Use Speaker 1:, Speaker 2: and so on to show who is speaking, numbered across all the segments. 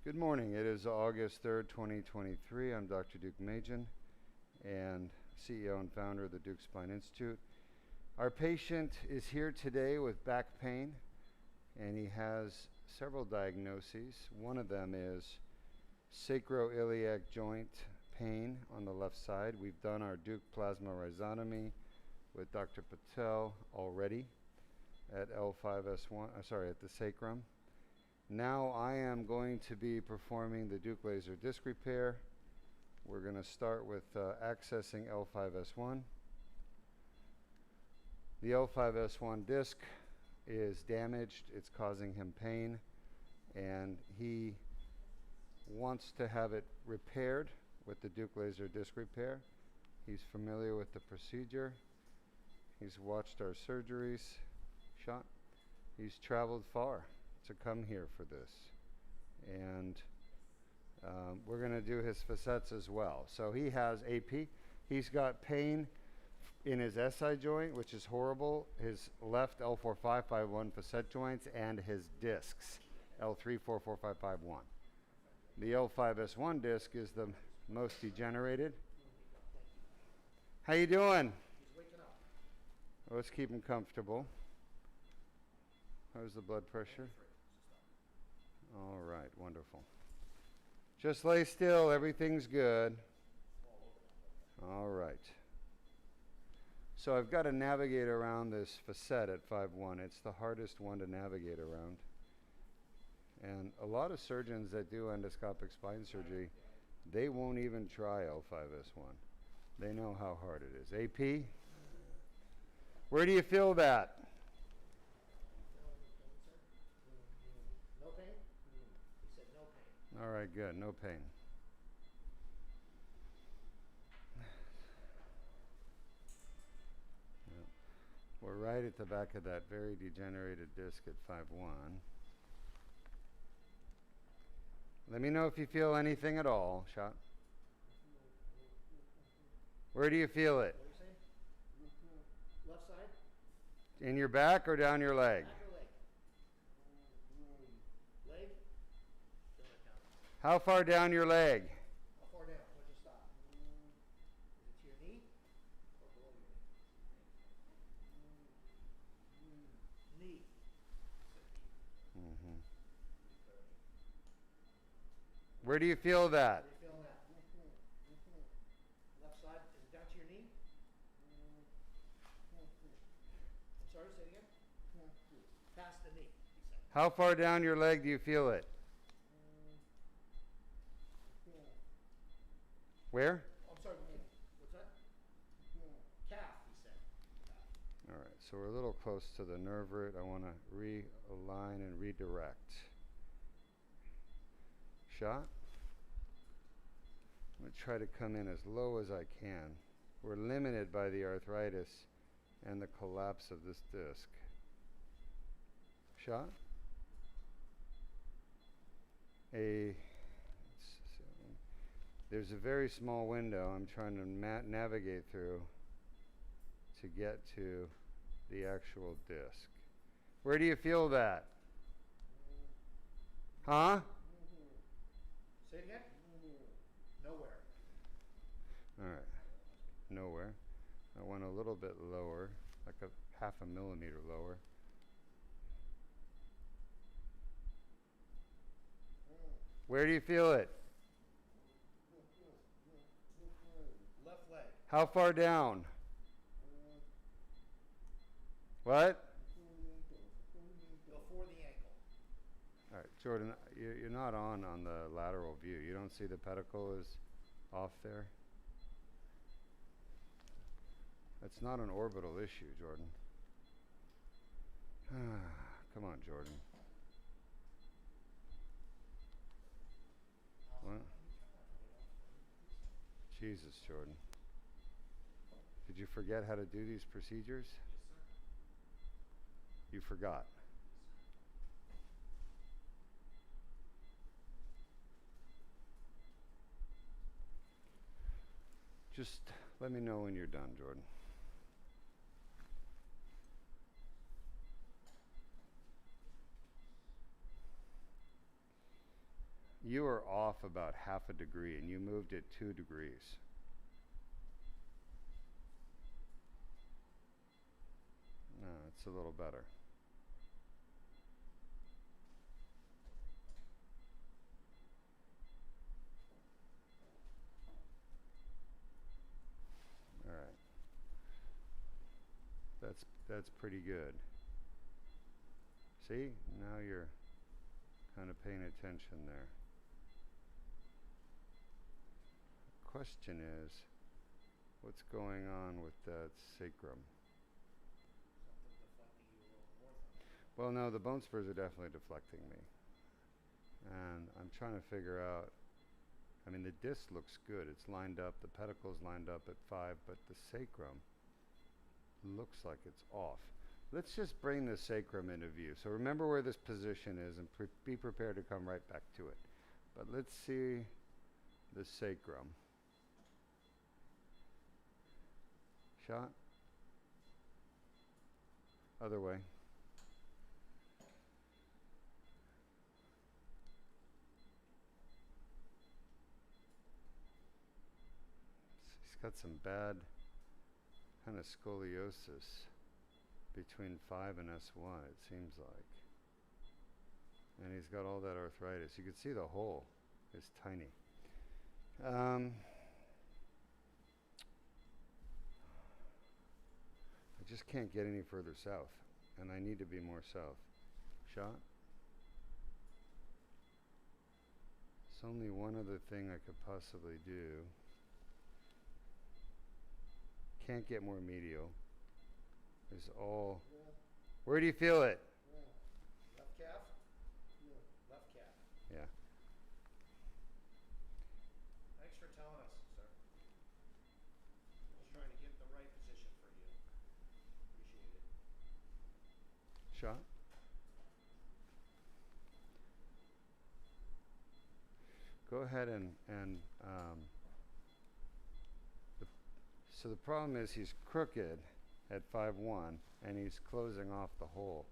Speaker 1: Good morning. It is August 3rd, 2023. I'm Dr. Deuk and CEO and founder of the Deuk Spine Institute. Our patient is here today with back pain, and he has several diagnoses. One of them is sacroiliac joint pain on the left side. We've done our Deuk plasma rhizotomy with Dr. Patel already at L3-S1, at the sacrum. Now I am going to be performing the Deuk laser disc repair. We're going to start with accessing L3-S1. The L3-S1 disc is damaged. It's causing him pain, and he wants to have it repaired with the Deuk laser disc repair. He's familiar with the procedure. He's watched our surgeries. He's traveled far to come here for this, and we're going to do his facets as well. So he has AP. He's got pain in his SI joint, which is horrible, his left L4-5-5-1 facet joints, and his discs, L3-4-4-5-5-1. The L3-S1 disc is the most degenerated. How you doing?
Speaker 2: He's waking up.
Speaker 1: Let's keep him comfortable. How's the blood pressure? All right, wonderful. Just lay still, everything's good. All right. So I've got to navigate around this facet at 5-1. It's the hardest one to navigate around. And a lot of surgeons that do endoscopic spine surgery, they won't even try L3-S1. They know how hard it is. AP, where do you feel that?
Speaker 2: No pain? He said no pain.
Speaker 1: All right, good, no pain. Yep. We're right at the back of that very degenerated disc at 5-1. Let me know if you feel anything at all, Shot. Where do you feel it?
Speaker 2: What are you saying? Left side?
Speaker 1: In your back or down your leg?
Speaker 2: Back or leg? Leg? Feel it down.
Speaker 1: How far down your leg?
Speaker 2: How far down? Where'd you stop? Is it to your knee or below your knee? Knee.
Speaker 1: Mm-hmm. Where do you feel that?
Speaker 2: Where do you feel that? Left side? Is it down to your knee? I'm sorry, say it again? Past the knee, he said.
Speaker 1: How far down your leg do you feel it? Where?
Speaker 2: I'm sorry, what's that? Calf, he said. Calf.
Speaker 1: All right, so we're a little close to the nerve root. I want to realign and redirect. Shot. I'm going to try to come in as low as I can. We're limited by the arthritis and the collapse of this disc. Shot. There's a very small window I'm trying to navigate through to get to the actual disc. Where do you feel that? Huh?
Speaker 2: Say it again? Nowhere.
Speaker 1: All right. Nowhere. I went a little bit lower, like a 0.5 millimeter lower. Where do you feel it?
Speaker 2: Left leg.
Speaker 1: How far down? What?
Speaker 2: Before the ankle.
Speaker 1: All right, Jordan, you're not on the lateral view. You don't see the pedicle is off there? That's not an orbital issue, Jordan. Come on, Jordan. What? Jesus, Jordan. Did you forget how to do these procedures? You forgot. Just let me know when you're done, Jordan. You are off about half a degree, and you moved it 2 degrees. No, it's a little better. All right. That's pretty good. See? Now you're kind of paying attention there. Question is, what's going on with that sacrum?
Speaker 2: Something deflecting you a little more from it.
Speaker 1: Well, no, the bone spurs are definitely deflecting me. And I'm trying to figure out, I mean, the disc looks good. It's lined up, the pedicle's lined up at 5, but the sacrum looks like it's off. Let's just bring the sacrum into view. So remember where this position is and be prepared to come right back to it. But let's see the sacrum. Shot. Other way. He's got some bad kind of scoliosis between 5 and S1, it seems like. And he's got all that arthritis. You can see the hole is tiny. I just can't get any further south, and I need to be more south. Shot. There's only one other thing I could possibly do. Can't get more medial. Is all.
Speaker 2: Yeah.
Speaker 1: Where do you feel it?
Speaker 2: Yeah. Left calf? Yeah. Left calf.
Speaker 1: Yeah.
Speaker 2: Thanks for telling us, sir. Just trying to get the right position for you. Appreciate it.
Speaker 1: Shot. Go ahead and so the problem is he's crooked at 5-1 and he's closing off the hole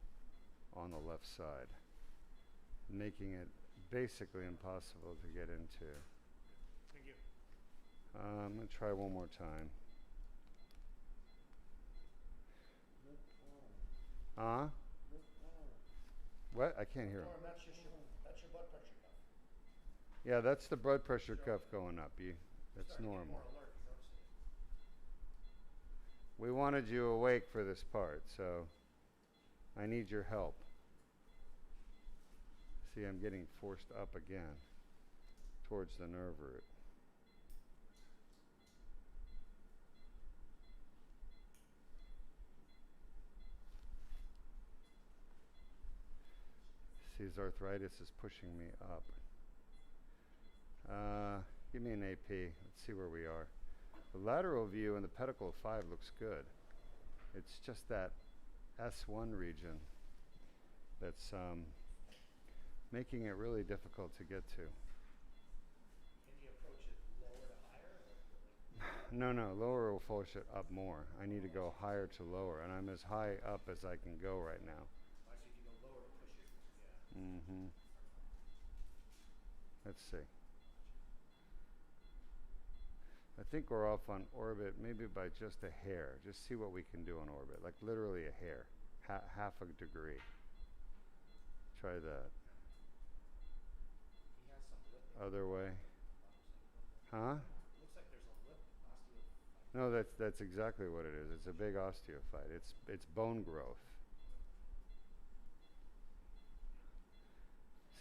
Speaker 1: on the left side, making it basically impossible to get into.
Speaker 2: Thank you.
Speaker 1: I'm going to try one more time. What? I can't hear him.
Speaker 2: That's just that's your blood pressure cuff.
Speaker 1: Yeah, that's the blood pressure cuff going up. That's
Speaker 2: Starting to get
Speaker 1: normal.
Speaker 2: more alert, you notice it.
Speaker 1: We wanted you awake for this part, so I need your help. See, I'm getting forced up again towards the nerve root. See, his arthritis is pushing me up. Give me an AP. Let's see where we are. The lateral view in the pedicle of 5 looks good. It's just that S1 region that's making it really difficult to get to.
Speaker 2: Can you approach it lower to higher? Or
Speaker 1: No, lower will force it up more. I need to go higher to lower, and I'm as high up as I can go right now.
Speaker 2: I see if you go lower to push it. Yeah.
Speaker 1: Mm-hmm. Let's see. I think we're off on orbit maybe by just a hair. Just see what we can do on orbit, like literally a hair, half a degree. Try that.
Speaker 2: He has some lip.
Speaker 1: Other way. Huh?
Speaker 2: Looks like there's a lip osteophyte.
Speaker 1: No, that's exactly what it is. It's a big osteophyte. It's bone growth.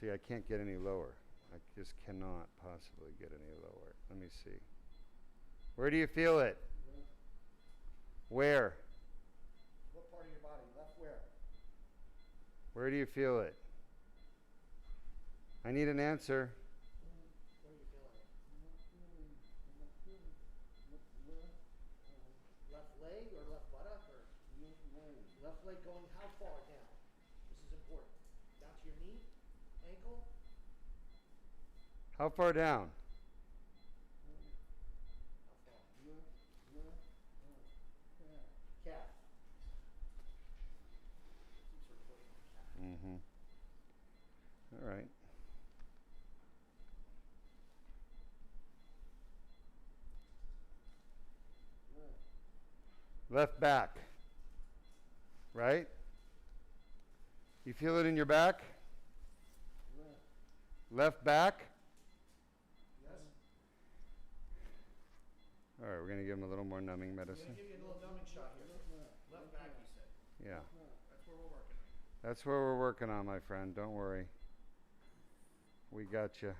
Speaker 1: See, I can't get any lower. I just cannot possibly get any lower. Let me see. Where do you feel it? Where?
Speaker 2: What part of your body? Left where?
Speaker 1: Where do you feel it? I need an answer.
Speaker 2: Where are you feeling it? Left leg or left buttock or? Left leg going how far down? This is important. Down to your knee? Ankle?
Speaker 1: How far down?
Speaker 2: Calf. Keeps reporting the calf.
Speaker 1: Mm-hmm. All right. Left back. Right? You feel it in your back? Left back?
Speaker 2: Yes.
Speaker 1: All right, we're going to give him a little more numbing
Speaker 2: We're
Speaker 1: medicine.
Speaker 2: gonna give you a little numbing shot here. Left back, you said.
Speaker 1: Yeah.
Speaker 2: That's where we're working on.
Speaker 1: That's where we're working on, my friend. Don't worry. We got you.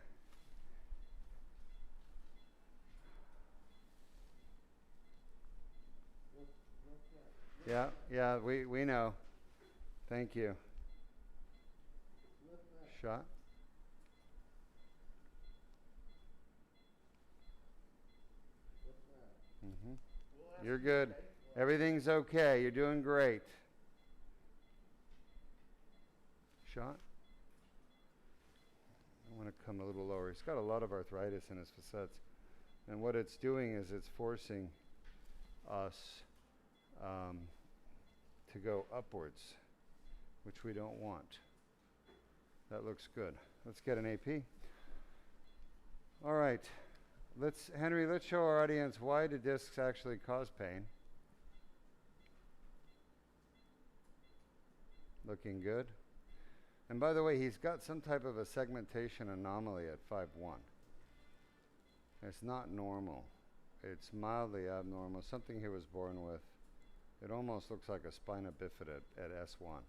Speaker 1: Yeah, we know. Thank you. Shot. Mm-hmm. You're good. Everything's okay. You're doing great. Shot. I want to come a little lower. He's got a lot of arthritis in his facets. And what it's doing is it's forcing us to go upwards, which we don't want. That looks good. Let's get an AP. All right. Henry, let's show our audience why do discs actually cause pain. Looking good. And by the way, he's got some type of a segmentation anomaly at 5'1". It's not normal. It's mildly abnormal. Something he was born with. It almost looks like a spina bifida at S1.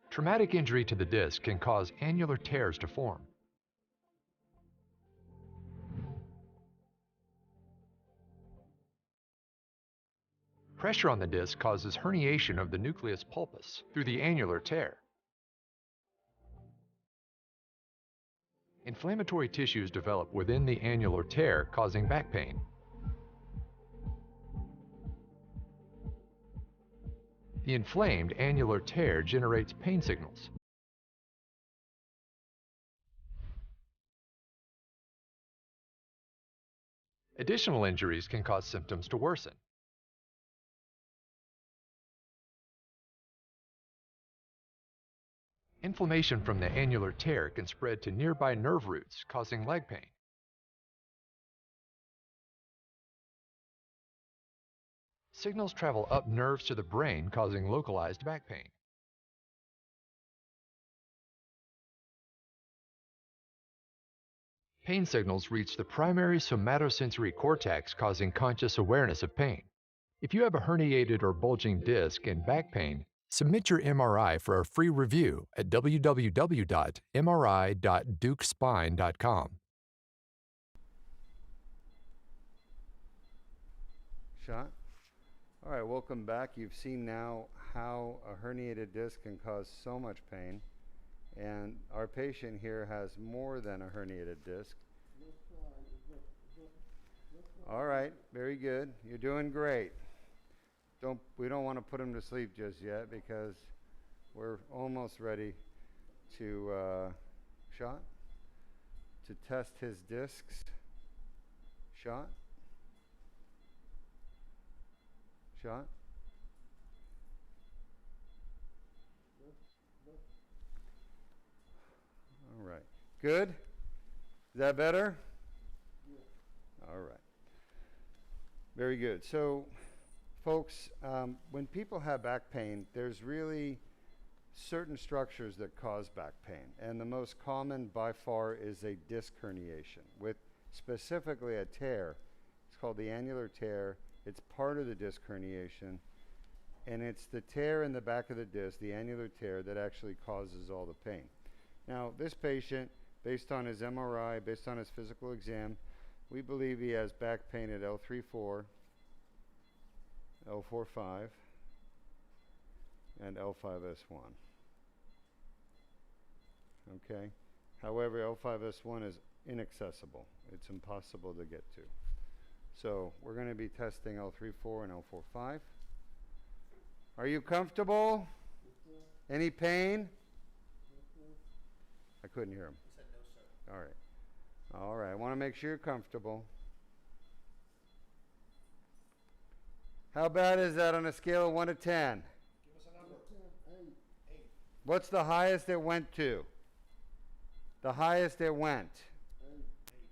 Speaker 3: Traumatic injury to the disc can cause annular tears to form. Pressure on the disc causes herniation of the nucleus pulpus through the annular tear. Inflammatory tissues develop within the annular tear, causing back pain. The inflamed annular tear generates pain signals. Additional injuries can cause symptoms to worsen. Inflammation from the annular tear can spread to nearby nerve roots, causing leg pain. Signals travel up nerves to the brain, causing localized back pain. Pain signals reach the primary somatosensory cortex, causing conscious awareness of pain. If you have a herniated or bulging disc and back pain, submit your MRI for a free review at www.mri.deukspine.com.
Speaker 1: Shot. All right, welcome back. You've seen now how a herniated disc can cause so much pain. And our patient here has more than a herniated disc. All right, very good. You're doing great. We don't want to put him to sleep just yet because we're almost ready to to test his discs. Shot. Shot. All right. Good? Is that better? Yeah. All right. Very good. So, folks, when people have back pain, there's really certain structures that cause back pain. And the most common by far is a disc herniation with specifically a tear. It's called the annular tear. It's part of the disc herniation. And it's the tear in the back of the disc, the annular tear, that actually causes all the pain. Now, this patient, based on his MRI, based on his physical exam, we believe he has back pain at L3-4, L4-5, and L5-S1. Okay? However, L5-S1 is inaccessible. It's impossible to get to. So we're going to be testing L3-4 and L4-5. Are you comfortable? Any pain? I couldn't hear him.
Speaker 2: He said no, sir.
Speaker 1: All right. All right. I want to make sure you're comfortable. How bad is that on a scale of 1 to 10?
Speaker 2: Give us a number. 8.
Speaker 1: What's the highest it went to? The highest it went?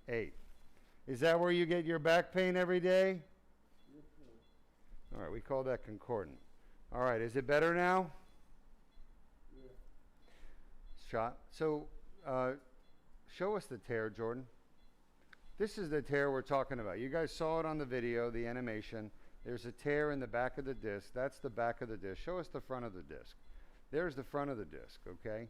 Speaker 1: 8. Is that where you get your back pain every day?
Speaker 4: Yes, sir.
Speaker 1: All right, we call that concordant. All right, is it better now?
Speaker 4: Yeah.
Speaker 1: Shot. So, show us the tear, Jordan. This is the tear we're talking about. You guys saw it on the video, the animation. There's a tear in the back of the disc. That's the back of the disc. Show us the front of the disc. There's the front of the disc, okay?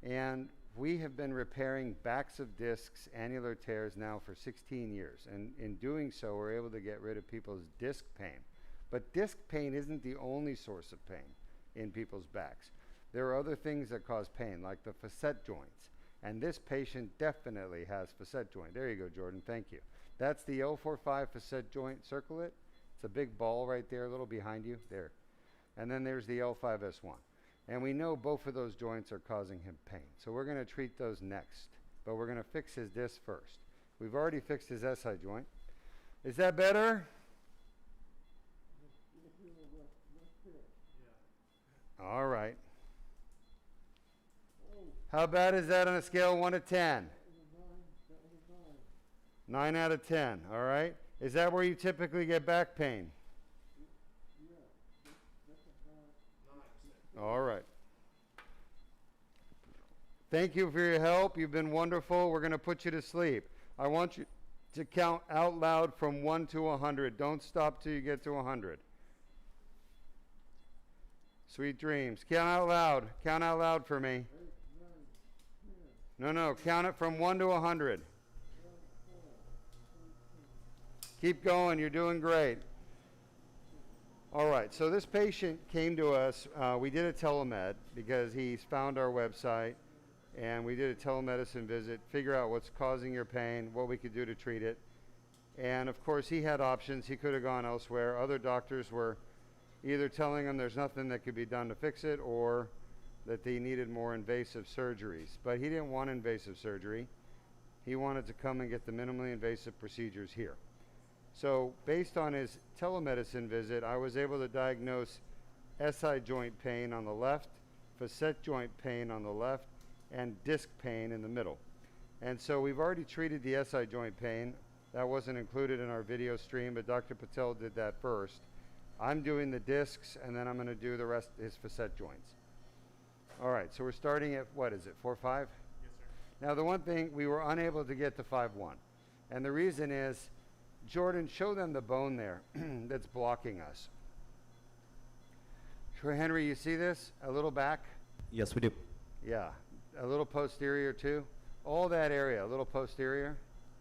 Speaker 1: And we have been repairing backs of discs, annular tears now for 16 years. And in doing so, we're able to get rid of people's disc pain. But disc pain isn't the only source of pain in people's backs. There are other things that cause pain, like the facet joints. And this patient definitely has facet joint. There you go, Jordan. Thank you. That's the L4-5 facet joint. Circle it. It's a big ball right there, a little behind you. There. And then there's the L5-S1. And we know both of those joints are causing him pain. So we're going to treat those next. But we're going to fix his disc first. We've already fixed his SI joint. Is that better? All right. How bad is that on a scale of 1 to 10? 9 out of 10, all right? Is that where you typically get back pain? All right. Thank you for your help. You've been wonderful. We're going to put you to sleep. I want you to count out loud from 1 to 100. Don't stop till you get to 100. Sweet dreams. Count out loud. Count out loud for me. No, count it from 1 to 100. Keep going. You're doing great. All right, so this patient came to us. We did a telemed because he's found our website, and we did a telemedicine visit, figure out what's causing your pain, what we could do to treat it. And of course, he had options. He could have gone elsewhere. Other doctors were either telling him there's nothing that could be done to fix it, or that they needed more invasive surgeries. But he didn't want invasive surgery. He wanted to come and get the minimally invasive procedures here. So based on his telemedicine visit, I was able to diagnose SI joint pain on the left, facet joint pain on the left, and disc pain in the middle. And so we've already treated the SI joint pain. That wasn't included in our video stream, but Dr. Patel did that first. I'm doing the discs, and then I'm going to do the rest, his facet joints. All right, so we're starting at, what is it, 4-5?
Speaker 5: Yes, sir.
Speaker 1: Now, the one thing, we were unable to get to 5-1. And the reason is, Jordan, show them the bone there that's blocking us. Troy Henry, you see this? A little back?
Speaker 5: Yes, we do.
Speaker 1: Yeah. A little posterior, too? All that area, a little posterior,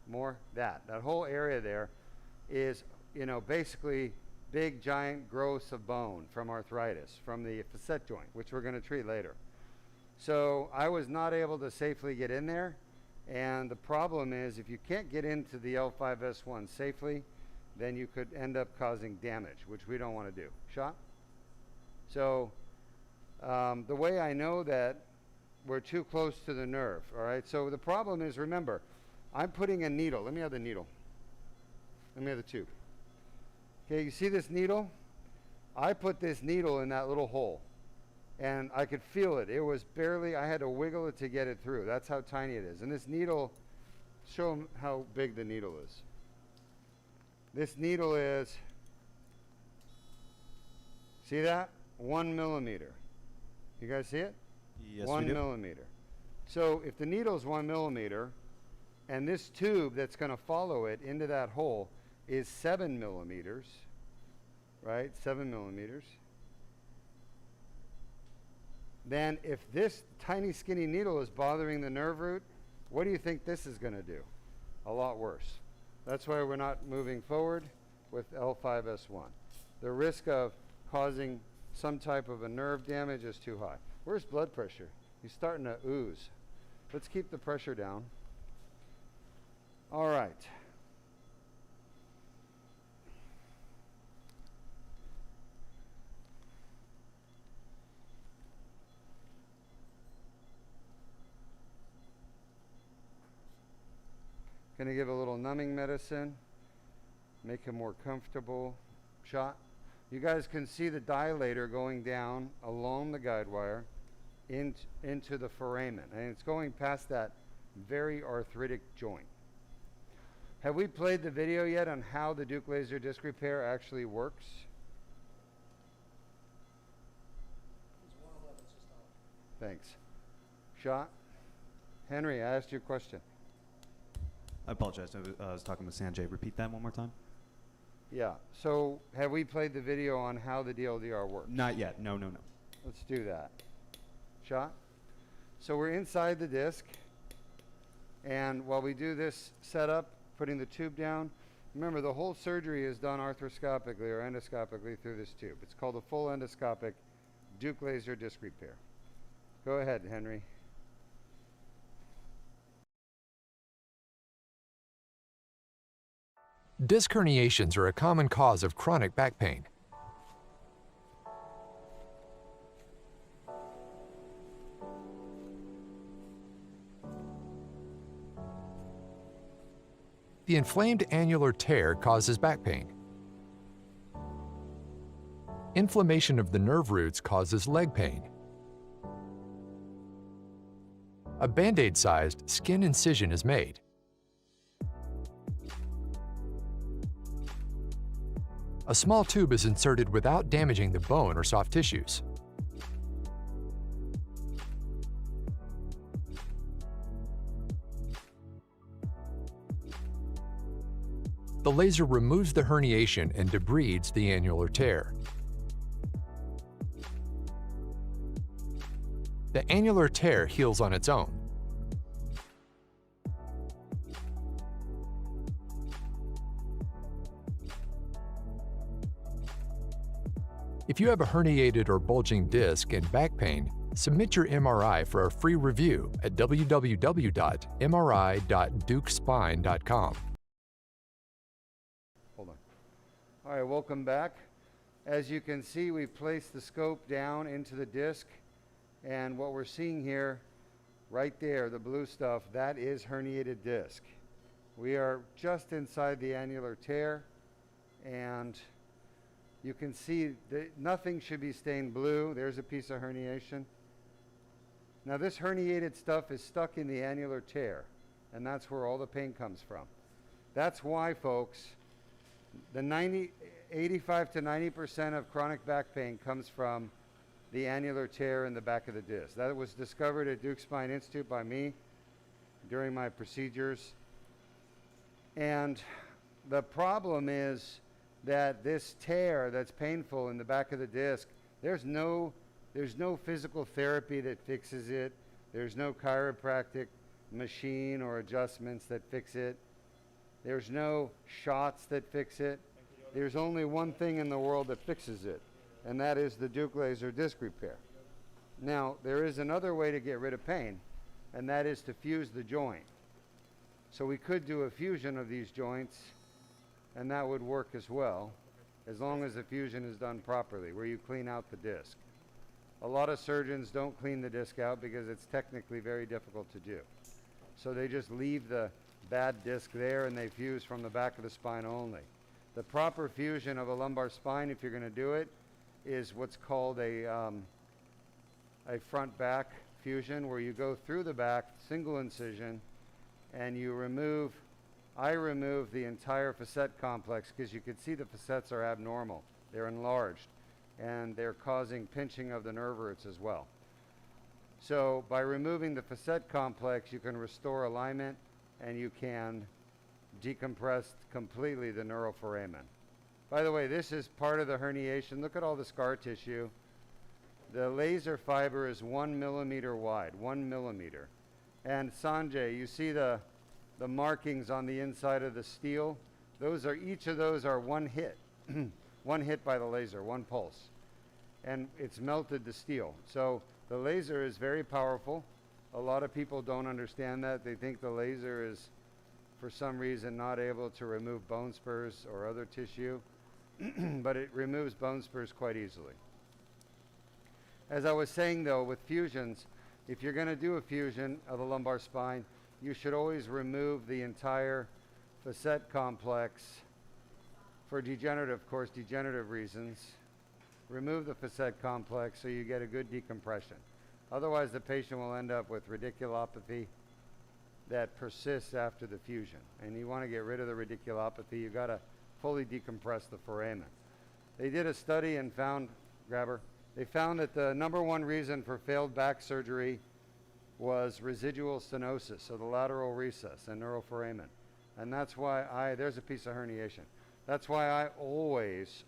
Speaker 1: more, that whole area there is, you know, basically big, giant growths of bone from arthritis, from the facet joint, which we're going to treat later. So I was not able to safely get in there, and the problem is if you can't get into the L5-S1 safely, then you could end up causing damage, which we don't want to do. Shot? So the way I know that we're too close to the nerve, all right? So the problem is, remember, I'm putting a needle. Let me have the needle. Let me have the tube. Okay, you see this needle? I put this needle in that little hole, and I could feel it. It was barely, I had to wiggle it to get it through. That's how tiny it is. And this needle, show them how big the needle is. This needle is, see that? 1 millimeter. You guys see it?
Speaker 5: Yes,
Speaker 1: 1
Speaker 5: we do.
Speaker 1: millimeter. So if the needle is 1 millimeter, and this tube that's going to follow it into that hole is 7 millimeters, right? 7 millimeters. Then if this tiny skinny needle is bothering the nerve root, what do you think this is going to do? A lot worse. That's why we're not moving forward with L5-S1. The risk of causing some type of a nerve damage is too high. Where's blood pressure? He's starting to ooze. Let's keep the pressure down. All right. Going to give a little numbing medicine, make him more comfortable. Shot. You guys can see the dilator going down along the guide wire into the foramen, and it's going past that very arthritic joint. Have we played the video yet on how the Deuk laser disc repair actually works?
Speaker 2: He's 111, so stop.
Speaker 1: Thanks. Shot? Henry, I asked you a question.
Speaker 5: I apologize. I was talking with Sanjay. Repeat that one more time.
Speaker 1: Yeah, so have we played the video on how the DLDR works?
Speaker 5: Not yet. No.
Speaker 1: Let's do that. Shot? So we're inside the disc, and while we do this setup, putting the tube down, remember the whole surgery is done arthroscopically or endoscopically through this tube. It's called a full endoscopic Deuk laser disc repair. Go ahead, Henry.
Speaker 3: Disc herniations are a common cause of chronic back pain. The inflamed annular tear causes back pain. Inflammation of the nerve roots causes leg pain. A Band-Aid-sized skin incision is made. A small tube is inserted without damaging the bone or soft tissues. The laser removes the herniation and debrides the annular tear. The annular tear heals on its own. If you have a herniated or bulging disc and back pain, submit your MRI for a free review at www.mri.deukspine.com.
Speaker 1: Hold on. All right, welcome back. As you can see, we placed the scope down into the disc, and what we're seeing here, right there, the blue stuff, that is herniated disc. We are just inside the annular tear, and you can see that nothing should be stained blue. There's a piece of herniation. Now this herniated stuff is stuck in the annular tear, and that's where all the pain comes from. That's why, folks, the 85 to 90% of chronic back pain comes from the annular tear in the back of the disc. That was discovered at Deuk Spine Institute by me during my procedures. And the problem is that this tear that's painful in the back of the disc, there's no physical therapy that fixes it. There's no chiropractic machine or adjustments that fix it. There's no shots that fix it. There's only one thing in the world that fixes it, and that is the Deuk laser disc repair. Now, there is another way to get rid of pain, and that is to fuse the joint. So we could do a fusion of these joints, and that would work as well, as long as the fusion is done properly, where you clean out the disc. A lot of surgeons don't clean the disc out because it's technically very difficult to do. So they just leave the bad disc there and they fuse from the back of the spine only. The proper fusion of a lumbar spine, if you're going to do it, is what's called a front-back fusion, where you go through the back, single incision, and you remove, I remove the entire facet complex, because you can see the facets are abnormal. They're enlarged, and they're causing pinching of the nerve roots as well. So by removing the facet complex, you can restore alignment, and you can decompress completely the neuroforamen. By the way, this is part of the herniation. Look at all the scar tissue. The laser fiber is 1 millimeter wide, 1 millimeter. And Sanjay, you see the markings on the inside of the steel? Each of those are one hit. One hit by the laser, one pulse. And it's melted the steel. So the laser is very powerful. A lot of people don't understand that. They think the laser is, for some reason, not able to remove bone spurs or other tissue. But it removes bone spurs quite easily. As I was saying, though, with fusions, if you're going to do a fusion of the lumbar spine, you should always remove the entire facet complex for degenerative, of course, degenerative reasons. remove the facet complex so you get a good decompression. Otherwise, the patient will end up with radiculopathy that persists after the fusion. And you want to get rid of the radiculopathy, you got to fully decompress the foramen. They did a study and found, they found that the #1 reason for failed back surgery was residual stenosis, so the lateral recess and neuroforamen. And that's why there's a piece of herniation. That's why I always,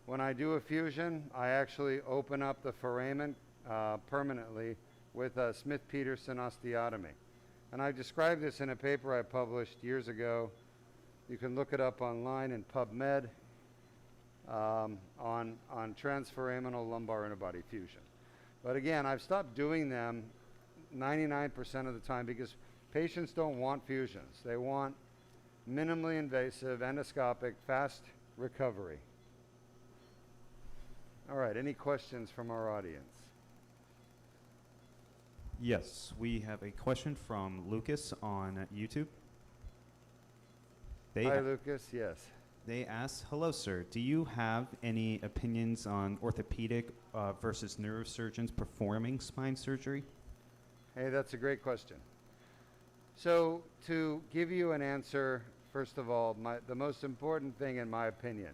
Speaker 1: when I do a fusion, I actually open up the foramen permanently with a Smith-Peterson osteotomy. And I described this in a paper I published years ago. You can look it up online in PubMed on transforaminal lumbar interbody fusion. But again, I've stopped doing them 99% of the time because patients don't want fusions. They want minimally invasive, endoscopic, fast recovery. All right, any questions from our audience?
Speaker 5: Yes, we have a question from Lucas on YouTube.
Speaker 1: Hi, Lucas, yes.
Speaker 5: They ask, hello, sir. Do you have any opinions on orthopedic versus neurosurgeons performing spine surgery?
Speaker 1: Hey, that's a great question. So to give you an answer, first of all, the most important thing in my opinion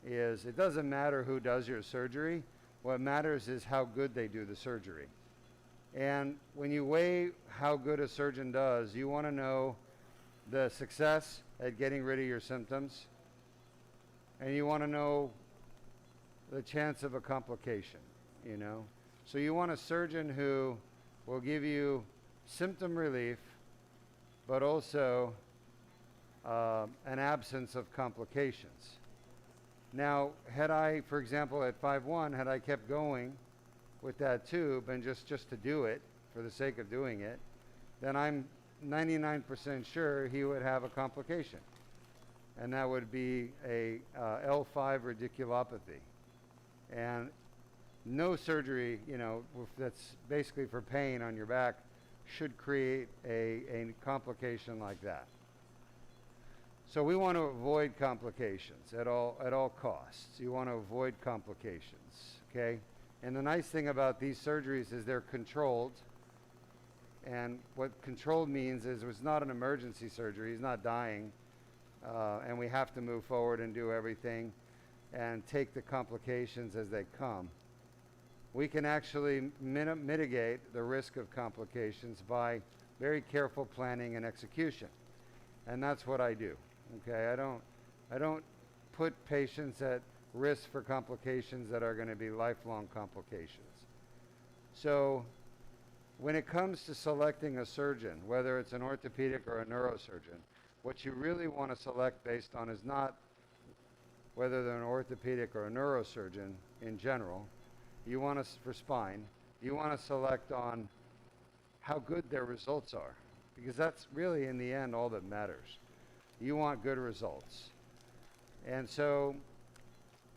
Speaker 1: is it doesn't matter who does your surgery. What matters is how good they do the surgery. And when you weigh how good a surgeon does, you want to know the success at getting rid of your symptoms, and you want to know the chance of a complication, you know. So you want a surgeon who will give you symptom relief, but also an absence of complications. Now, had I, for example, at 5'1", had I kept going with that tube and just to do it for the sake of doing it, then I'm 99% sure he would have a complication. And that would be a L5 radiculopathy. And no surgery, you know, that's basically for pain on your back should create a complication like that. So we want to avoid complications at all costs. You want to avoid complications, okay? And the nice thing about these surgeries is they're controlled. And what controlled means is it's not an emergency surgery. He's not dying. And we have to move forward and do everything and take the complications as they come. We can actually mitigate the risk of complications by very careful planning and execution. And that's what I do. Okay, I don't put patients at risk for complications that are going to be lifelong complications. So when it comes to selecting a surgeon, whether it's an orthopedic or a neurosurgeon, what you really want to select based on is not whether they're an orthopedic or a neurosurgeon in general. You want to, for spine, you want to select on how good their results are, because that's really in the end all that matters. You want good results. And so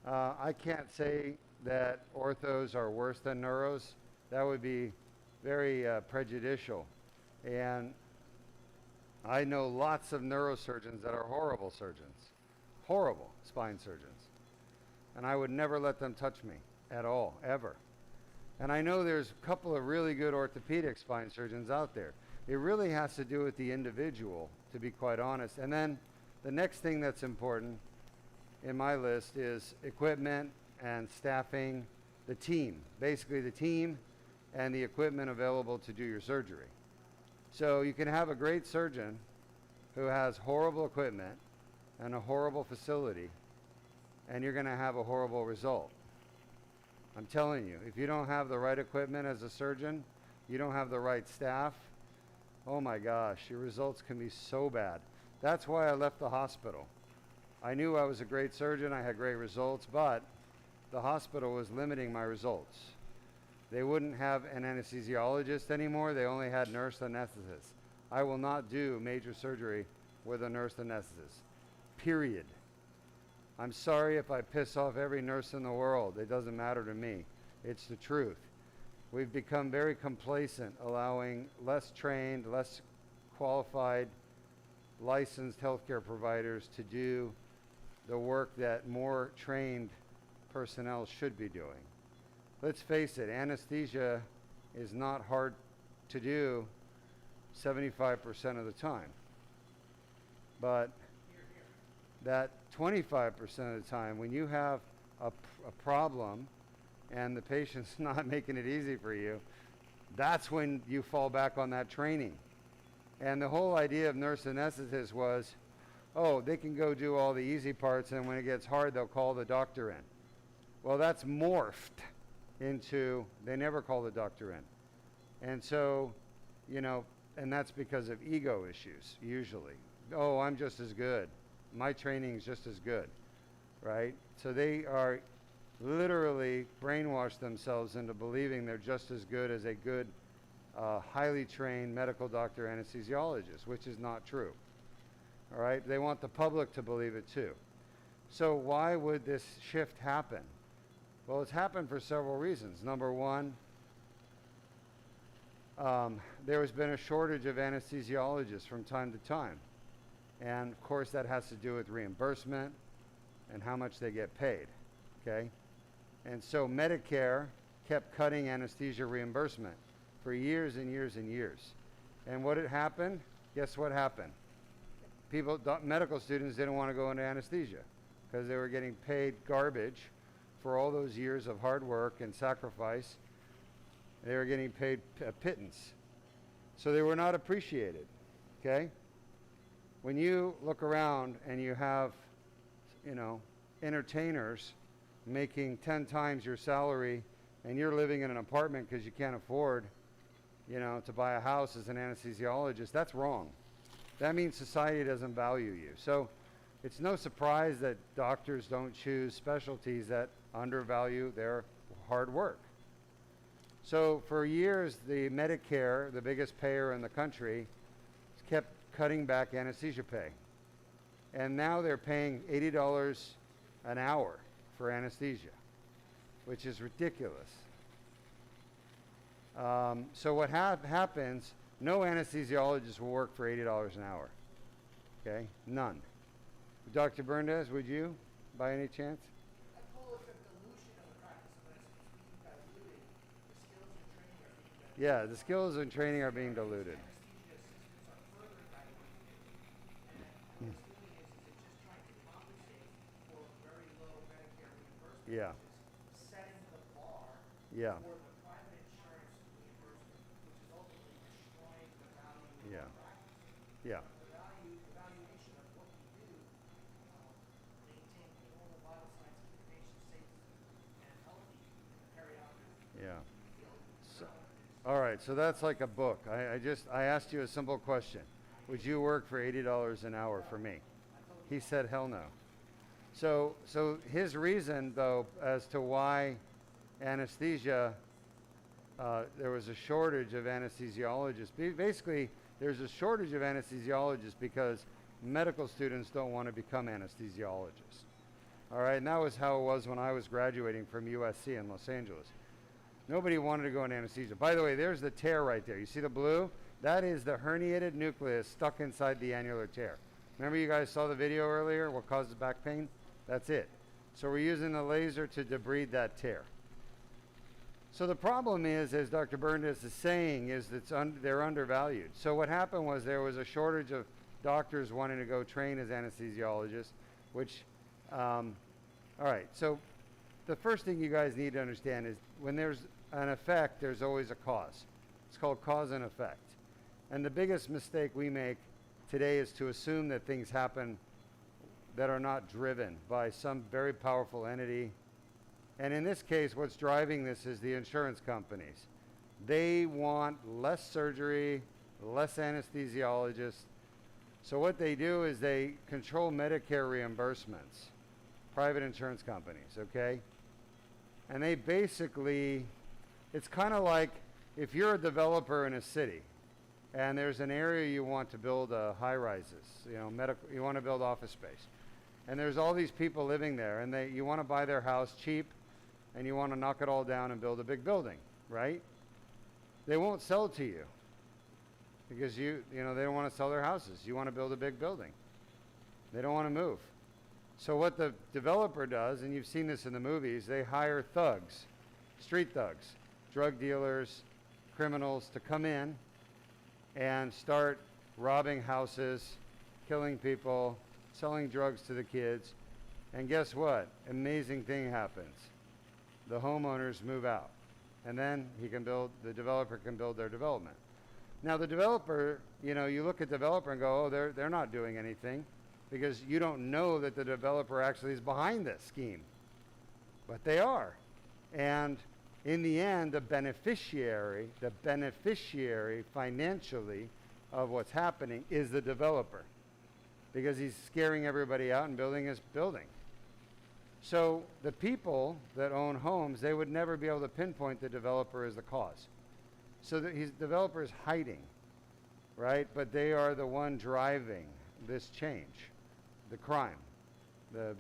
Speaker 1: I can't say that orthos are worse than neuros. That would be very prejudicial. And I know lots of neurosurgeons that are horrible surgeons, horrible spine surgeons. And I would never let them touch me at all, ever. And I know there's a couple of really good orthopedic spine surgeons out there. It really has to do with the individual, to be quite honest. And then the next thing that's important in my list is equipment and staffing, the team. Basically the team and the equipment available to do your surgery. So you can have a great surgeon who has horrible equipment and a horrible facility, and you're going to have a horrible result. I'm telling you, if you don't have the right equipment as a surgeon, you don't have the right staff, oh my gosh, your results can be so bad. That's why I left the hospital. I knew I was a great surgeon, I had great results, but the hospital was limiting my results. They wouldn't have an anesthesiologist anymore, they only had nurse anesthetists. I will not do major surgery with a nurse anesthetist, period. I'm sorry if I piss off every nurse in the world, it doesn't matter to me. It's the truth. We've become very complacent, allowing less trained, less qualified, licensed healthcare providers to do the work that more trained personnel should be doing. Let's face it, anesthesia is not hard to do 75% of the time. But that 25% of the time, when you have a problem and the patient's not making it easy for you, that's when you fall back on that training. And the whole idea of nurse anesthetists was, oh, they can go do all the easy parts, and when it gets hard, they'll call the doctor in. Well, that's morphed into, they never call the doctor in. And so, you know, and that's because of ego issues, usually. Oh, I'm just as good. My training is just as good, right? So they are literally brainwashed themselves into believing they're just as good as a good, highly trained medical doctor anesthesiologist, which is not true. All right? They want the public to believe it too. So why would this shift happen? Well, it's happened for several reasons. Number one, there has been a shortage of anesthesiologists from time to time. And of course that has to do with reimbursement and how much they get paid, okay? And so Medicare kept cutting anesthesia reimbursement for years and years and years. And what had happened? Guess what happened? Medical students didn't want to go into anesthesia because they were getting paid garbage for all those years of hard work and sacrifice. They were getting paid a pittance. So they were not appreciated, okay? When you look around and you have, you know, entertainers making 10 times your salary and you're living in an apartment because you can't afford, you know, to buy a house as an anesthesiologist, that's wrong. That means society doesn't value you. So it's no surprise that doctors don't choose specialties that undervalue their hard work. So for years, the Medicare, the biggest payer in the country, kept cutting back anesthesia pay. And now they're paying $80 an hour for anesthesia, which is ridiculous. So what happens, no anesthesiologist will work for $80 an hour, okay? None. Dr. Berndes, would you, by any chance?
Speaker 2: I call it the dilution of the practice of medicine. It's being diluted. The skills and training are being diluted.
Speaker 1: Yeah, the skills and training are being diluted.
Speaker 2: Anesthesia assistants are further diluting it. And what it's doing is it's just trying to compensate for very low Medicare reimbursement,
Speaker 1: Yeah.
Speaker 2: which is setting the bar
Speaker 1: Yeah.
Speaker 2: for the private insurance reimbursement, which is ultimately destroying the value of
Speaker 1: Yeah.
Speaker 2: the practice.
Speaker 1: Yeah.
Speaker 2: The valuation of what we do, maintain all the vital signs of the patient safe and healthy in the perioperative
Speaker 1: Yeah.
Speaker 2: field.
Speaker 1: So, all right, so that's like a book. I asked you a simple question. Would you work for $80 an hour for me? He said, hell no. So his reason, though, as to why anesthesia, there was a shortage of anesthesiologists. Basically, there's a shortage of anesthesiologists because medical students don't want to become anesthesiologists. All right, and that was how it was when I was graduating from USC in Los Angeles. Nobody wanted to go into anesthesia. By the way, there's the tear right there. You see the blue? That is the herniated nucleus stuck inside the annular tear. Remember you guys saw the video earlier, what causes back pain? That's it. So we're using the laser to debride that tear. So the problem is, as Dr. Berndes is saying, is that they're undervalued. So what happened was there was a shortage of doctors wanting to go train as anesthesiologists, which, all right, so the first thing you guys need to understand is when there's an effect, there's always a cause. It's called cause and effect. And the biggest mistake we make today is to assume that things happen that are not driven by some very powerful entity. And in this case, what's driving this is the insurance companies. They want less surgery, less anesthesiologists. So what they do is they control Medicare reimbursements, private insurance companies, okay? And they basically, it's kind of like if you're a developer in a city and there's an area you want to build high rises, you know, you want to build office space. And there's all these people living there and you want to buy their house cheap and you want to knock it all down and build a big building, right? They won't sell to you because you know, they don't want to sell their houses. You want to build a big building. They don't want to move. So what the developer does, and you've seen this in the movies, they hire thugs, street thugs, drug dealers, criminals to come in and start robbing houses, killing people, selling drugs to the kids. And guess what? Amazing thing happens. The homeowners move out. And then the developer can build their development. Now the developer, you know, you look at the developer and go, oh, they're not doing anything, because you don't know that the developer actually is behind this scheme. But they are. And in the end, the beneficiary financially of what's happening is the developer, because he's scaring everybody out and building his building. So the people that own homes, they would never be able to pinpoint the developer as the cause. So the developer is hiding, right? But they are the one driving this change, the crime, the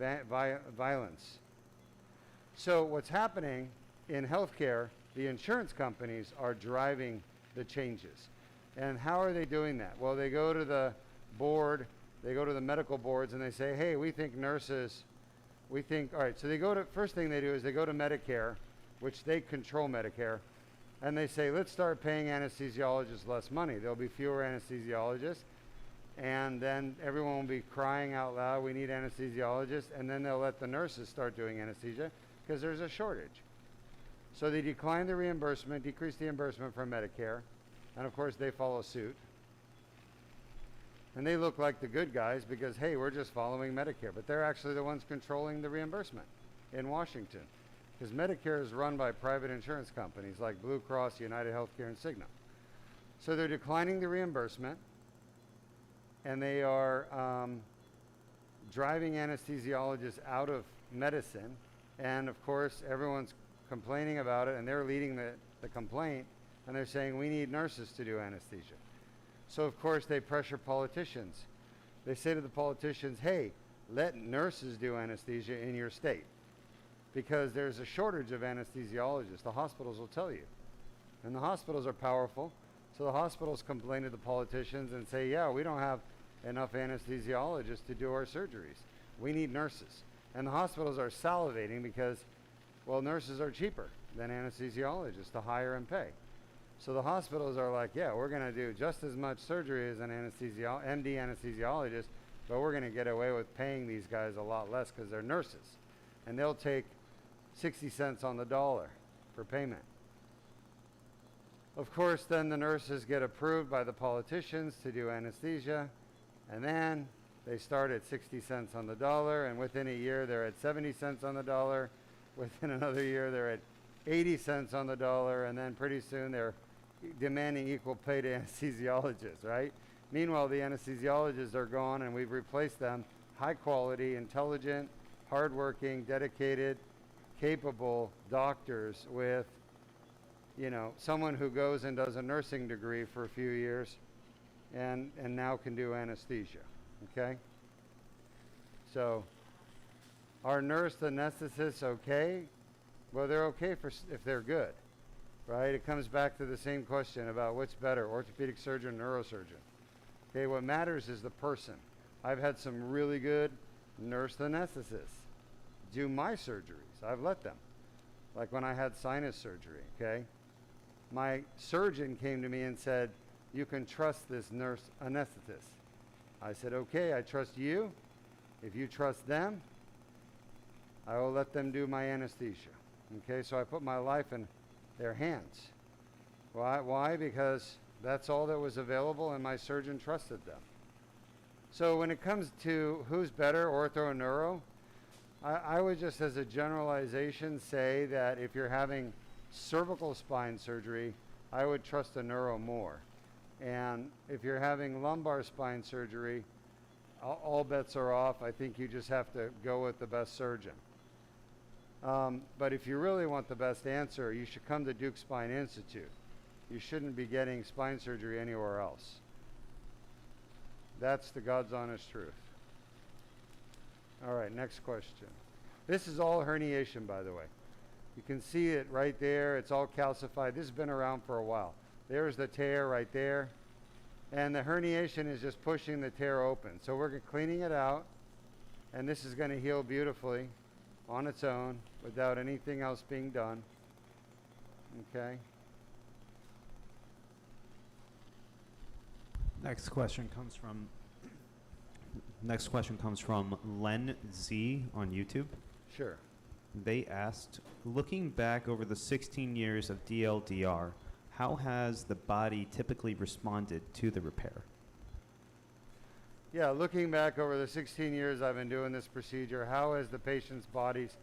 Speaker 1: violence. So what's happening in healthcare, the insurance companies are driving the changes. And how are they doing that? Well, they go to the board, they go to the medical boards, and they say, hey, we think nurses, all right, so first thing they do is they go to Medicare, which they control Medicare, and they say, let's start paying anesthesiologists less money. There'll be fewer anesthesiologists, and then everyone will be crying out loud, we need anesthesiologists, and then they'll let the nurses start doing anesthesia because there's a shortage. So they decline the reimbursement, decrease the reimbursement from Medicare, and of course they follow suit. And they look like the good guys because, hey, we're just following Medicare. But they're actually the ones controlling the reimbursement in Washington, because Medicare is run by private insurance companies like Blue Cross, United Healthcare, and Cigna. So they're declining the reimbursement, and they are driving anesthesiologists out of medicine. And of course, everyone's complaining about it, and they're leading the complaint, and they're saying, we need nurses to do anesthesia. So of course they pressure politicians. They say to the politicians, hey, let nurses do anesthesia in your state, because there's a shortage of anesthesiologists. The hospitals will tell you. And the hospitals are powerful, so the hospitals complain to the politicians and say, yeah, we don't have enough anesthesiologists to do our surgeries. We need nurses. And the hospitals are salivating because, well, nurses are cheaper than anesthesiologists to hire and pay. So the hospitals are like, yeah, we're going to do just as much surgery as an MD anesthesiologist, but we're going to get away with paying these guys a lot less because they're nurses. And they'll take 60 cents on the dollar for payment. Of course, then the nurses get approved by the politicians to do anesthesia, and then they start at 60 cents on the dollar, and within a year they're at 70 cents on the dollar. Within another year they're at 80 cents on the dollar, and then pretty soon they're demanding equal pay to anesthesiologists, right? Meanwhile, the anesthesiologists are gone, and we've replaced them, high quality, intelligent, hardworking, dedicated, capable doctors with, you know, someone who goes and does a nursing degree for a few years and now can do anesthesia, okay? So, are nurse anesthetists okay? Well, they're okay if they're good, right? It comes back to the same question about what's better, orthopedic surgeon, neurosurgeon. Okay, what matters is the person. I've had some really good nurse anesthetists do my surgeries. I've let them. Like when I had sinus surgery, okay? My surgeon came to me and said, you can trust this nurse anesthetist. I said, okay, I trust you. If you trust them, I will let them do my anesthesia. Okay, so I put my life in their hands. Why? Because that's all that was available, and my surgeon trusted them. So when it comes to who's better, ortho or neuro, I would just as a generalization say that if you're having cervical spine surgery, I would trust a neuro more. And if you're having lumbar spine surgery, all bets are off. I think you just have to go with the best surgeon. But if you really want the best answer, you should come to Deuk Spine Institute. You shouldn't be getting spine surgery anywhere else. That's the God's honest truth. All right, next question. This is all herniation, by the way. You can see it right there. It's all calcified. This has been around for a while. There's the tear right there. And the herniation is just pushing the tear open. So we're cleaning it out. And this is going to heal beautifully on its own without anything else being done. Okay.
Speaker 5: Next question comes from Len Z on YouTube.
Speaker 1: Sure.
Speaker 5: They asked, looking back over the 16 years of DLDR, how has the body typically responded to the repair?
Speaker 1: Yeah, looking back over the 16 years I've been doing this procedure, how has the patient's bodies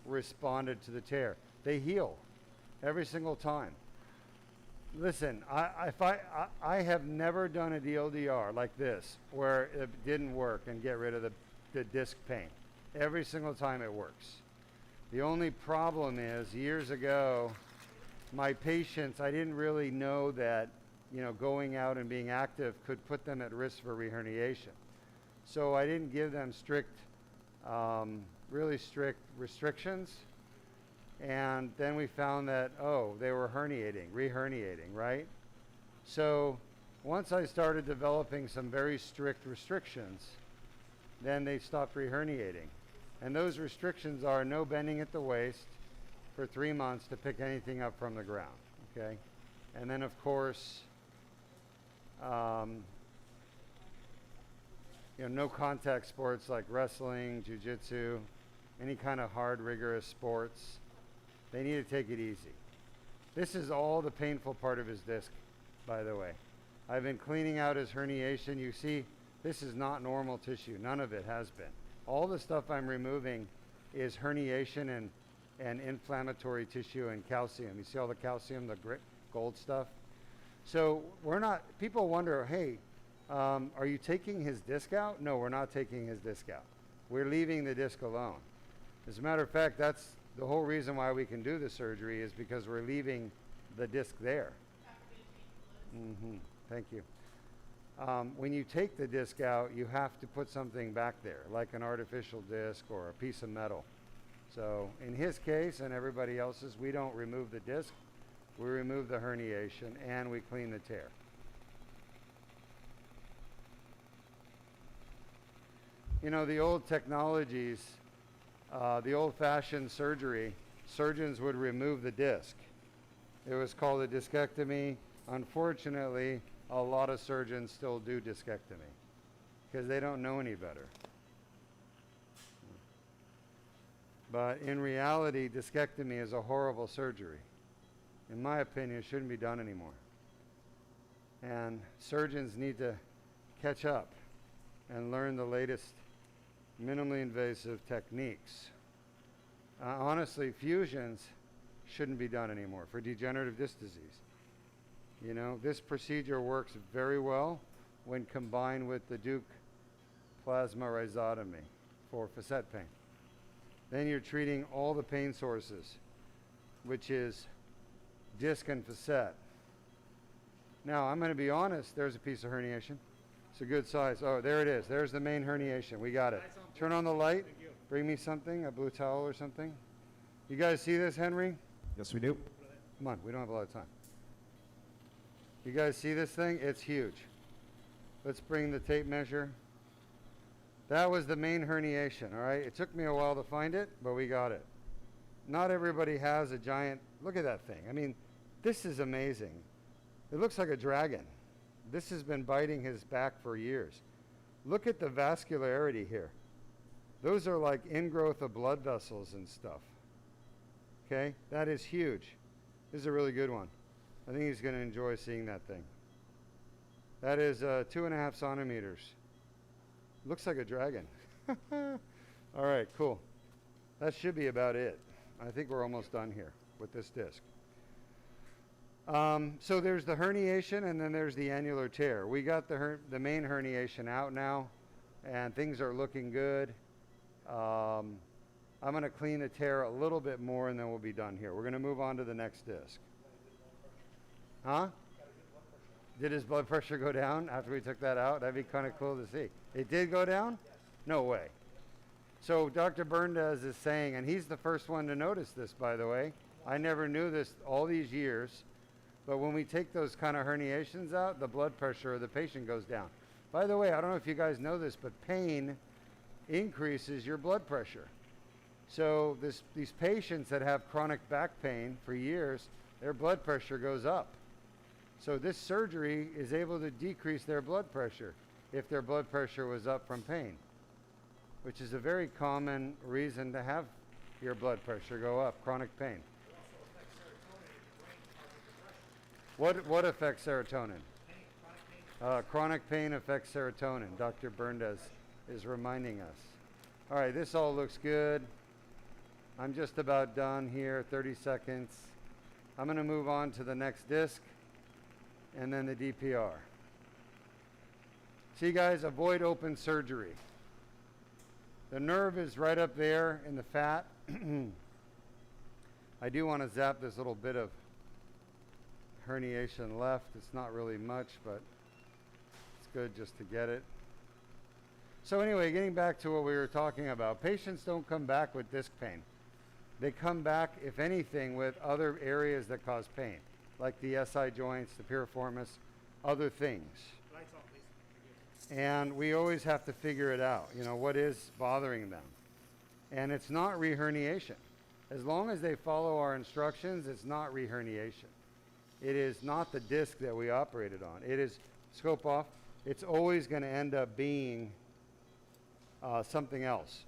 Speaker 1: responded to the tear? They heal every single time. Listen, I have never done a DLDR like this where it didn't work and get rid of the disc pain. Every single time it works. The only problem is, years ago, my patients, I didn't really know that, you know, going out and being active could put them at risk for reherniation. So I didn't give them really strict restrictions. And then we found that, oh, they were reherniating, right? So once I started developing some very strict restrictions, then they stopped reherniating. And those restrictions are no bending at the waist for 3 months to pick anything up from the ground, okay? And then, of course, you know, no contact sports like wrestling, jiu-jitsu, any kind of hard, rigorous sports. They need to take it easy. This is all the painful part of his disc, by the way. I've been cleaning out his herniation. You see, this is not normal tissue. None of it has been. All the stuff I'm removing is herniation and inflammatory tissue and calcium. You see all the calcium, the gold stuff? So people wonder, hey, are you taking his disc out? No, we're not taking his disc out. We're leaving the disc alone. As a matter of fact, that's the whole reason why we can do the surgery, is because we're leaving the disc there. Thank you. When you take the disc out, you have to put something back there, like an artificial disc or a piece of metal. So in his case and everybody else's, we don't remove the disc. We remove the herniation and we clean the tear. You know, the old technologies, the old-fashioned surgery, surgeons would remove the disc. It was called a discectomy. Unfortunately, a lot of surgeons still do discectomy because they don't know any better. But in reality, discectomy is a horrible surgery. In my opinion, it shouldn't be done anymore. And surgeons need to catch up and learn the latest minimally invasive techniques. Honestly, fusions shouldn't be done anymore for degenerative disc disease. You know, this procedure works very well when combined with the Deuk plasma rhizotomy for facet pain. Then you're treating all the pain sources, which is disc and facet. Now, I'm going to be honest, there's a piece of herniation. It's a good size. Oh, there it is. There's the main herniation. We got it. Turn on the light. Bring me something, a blue towel or something. You guys see this, Henry?
Speaker 5: Yes, we do.
Speaker 1: Come on, we don't have a lot of time. You guys see this thing? It's huge. Let's bring the tape measure. That was the main herniation, all right? It took me a while to find it, but we got it. Not everybody has a giant, look at that thing. I mean, this is amazing. It looks like a dragon. This has been biting his back for years. Look at the vascularity here. Those are like ingrowth of blood vessels and stuff. Okay, that is huge. This is a really good one. I think he's going to enjoy seeing that thing. That is 2.5 centimeters. Looks like a dragon. All right, cool. That should be about it. I think we're almost done here with this disc. So there's the herniation and then there's the annular tear. We got the main herniation out now and things are looking good. I'm going to clean the tear a little bit more and then we'll be done here. We're going to move on to the next disc. Huh? Did his blood pressure go down after we took that out? That'd be kind of cool to see. It did go down? No way. So Dr. Berndes is saying, and he's the first one to notice this, by the way. I never knew this all these years, but when we take those kind of herniations out, the blood pressure of the patient goes down. By the way, I don't know if you guys know this, but pain increases your blood pressure. So these patients that have chronic back pain for years, their blood pressure goes up. So this surgery is able to decrease their blood pressure if their blood pressure was up from pain, which is a very common reason to have your blood pressure go up, chronic pain.
Speaker 2: It also affects serotonin in the brain, causing depression.
Speaker 1: What affects serotonin?
Speaker 2: Pain, chronic pain.
Speaker 1: Chronic pain affects serotonin. Dr. Berndes is reminding us. All right, this all looks good. I'm just about done here, 30 seconds. I'm going to move on to the next disc and then the DPR. See guys, avoid open surgery. The nerve is right up there in the fat. I do want to zap this little bit of herniation left. It's not really much, but it's good just to get it. So anyway, getting back to what we were talking about, patients don't come back with disc pain. They come back, if anything, with other areas that cause pain, like the SI joints, the piriformis, other things.
Speaker 2: Lights on, please.
Speaker 1: And we always have to figure it out, you know, what is bothering them. And it's not reherniation. As long as they follow our instructions, it's not reherniation. It is not the disc that we operated on. It is, scope off, it's always going to end up being something else.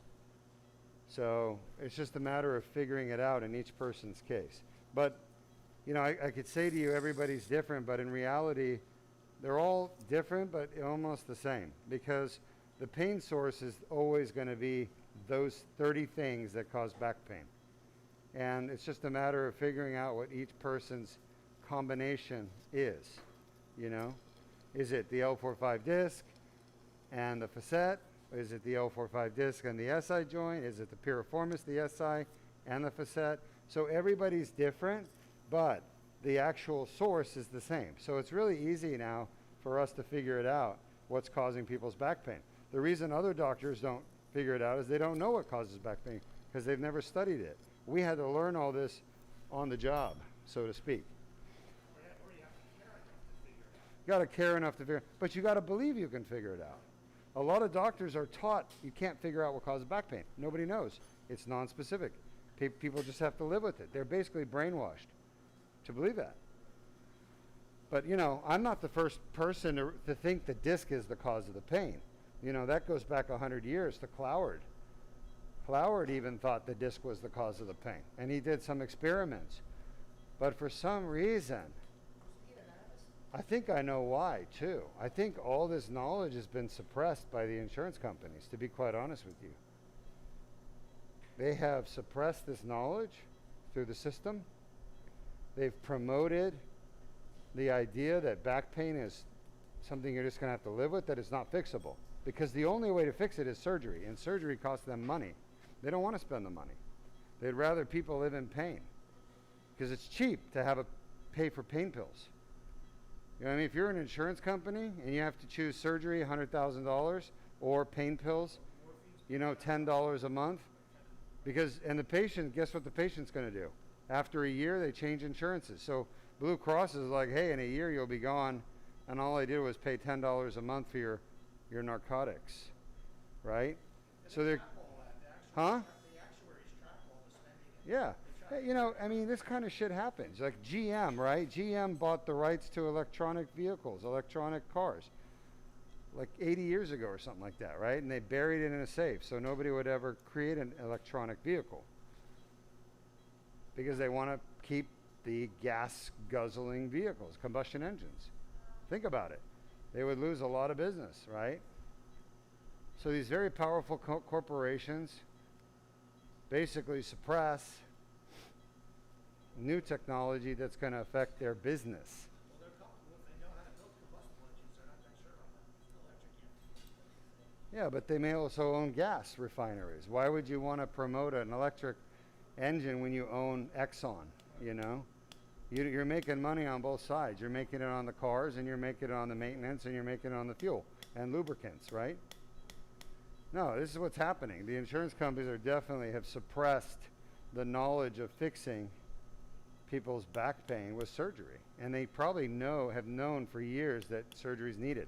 Speaker 1: So it's just a matter of figuring it out in each person's case. But, you know, I could say to you everybody's different, but in reality, they're all different, but almost the same, because the pain source is always going to be those 30 things that cause back pain. And it's just a matter of figuring out what each person's combination is, you know. Is it the L4-5 disc and the facet? Is it the L4-5 disc and the SI joint? Is it the piriformis, the SI, and the facet? So everybody's different, but the actual source is the same. So it's really easy now for us to figure it out, what's causing people's back pain. The reason other doctors don't figure it out is they don't know what causes back pain because they've never studied it. We had to learn all this on the job, so to speak.
Speaker 2: Or you have to care enough to figure it out.
Speaker 1: You got to care enough to figure, but you got to believe you can figure it out. A lot of doctors are taught you can't figure out what causes back pain. Nobody knows. It's non-specific. People just have to live with it. They're basically brainwashed to believe that. But, you know, I'm not the first person to think the disc is the cause of the pain. You know, that goes back 100 years to Cloward. Cloward even thought the disc was the cause of the pain. And he did some experiments. But for some reason, I think I know why, too. I think all this knowledge has been suppressed by the insurance companies, to be quite honest with you. They have suppressed this knowledge through the system. They've promoted the idea that back pain is something you're just going to have to live with, that it's not fixable. Because the only way to fix it is surgery, and surgery costs them money. They don't want to spend the money. They'd rather people live in pain, because it's cheap to pay for pain pills. You know what I mean? If you're an insurance company and you have to choose surgery, $100,000, or pain pills, you know, $10 a month, and the patient, guess what the patient's going to do? After a year, they change insurances. So Blue Cross is like, hey, in a year you'll be gone, and all I did was pay $10 a month for your narcotics, right? So they're, huh?
Speaker 2: The actuaries track all the spending.
Speaker 1: Yeah. Hey, you know, I mean, this kind of shit happens. Like GM, right? GM bought the rights to electronic vehicles, electronic cars, like 80 years ago or something like that, right? And they buried it in a safe so nobody would ever create an electronic vehicle because they want to keep the gas guzzling vehicles, combustion engines. Think about it. They would lose a lot of business, right? So these very powerful corporations basically suppress new technology that's going to affect their business.
Speaker 2: Well, they're comfortable if they know how to build combustible engines. They're not that sure about that. Electric, yeah.
Speaker 1: Yeah, but they may also own gas refineries. Why would you want to promote an electric engine when you own Exxon, you know? You're making money on both sides. You're making it on the cars, and you're making it on the maintenance, and you're making it on the fuel and lubricants, right? No, this is what's happening. The insurance companies have suppressed the knowledge of fixing people's back pain with surgery. And they probably have known for years that surgery is needed.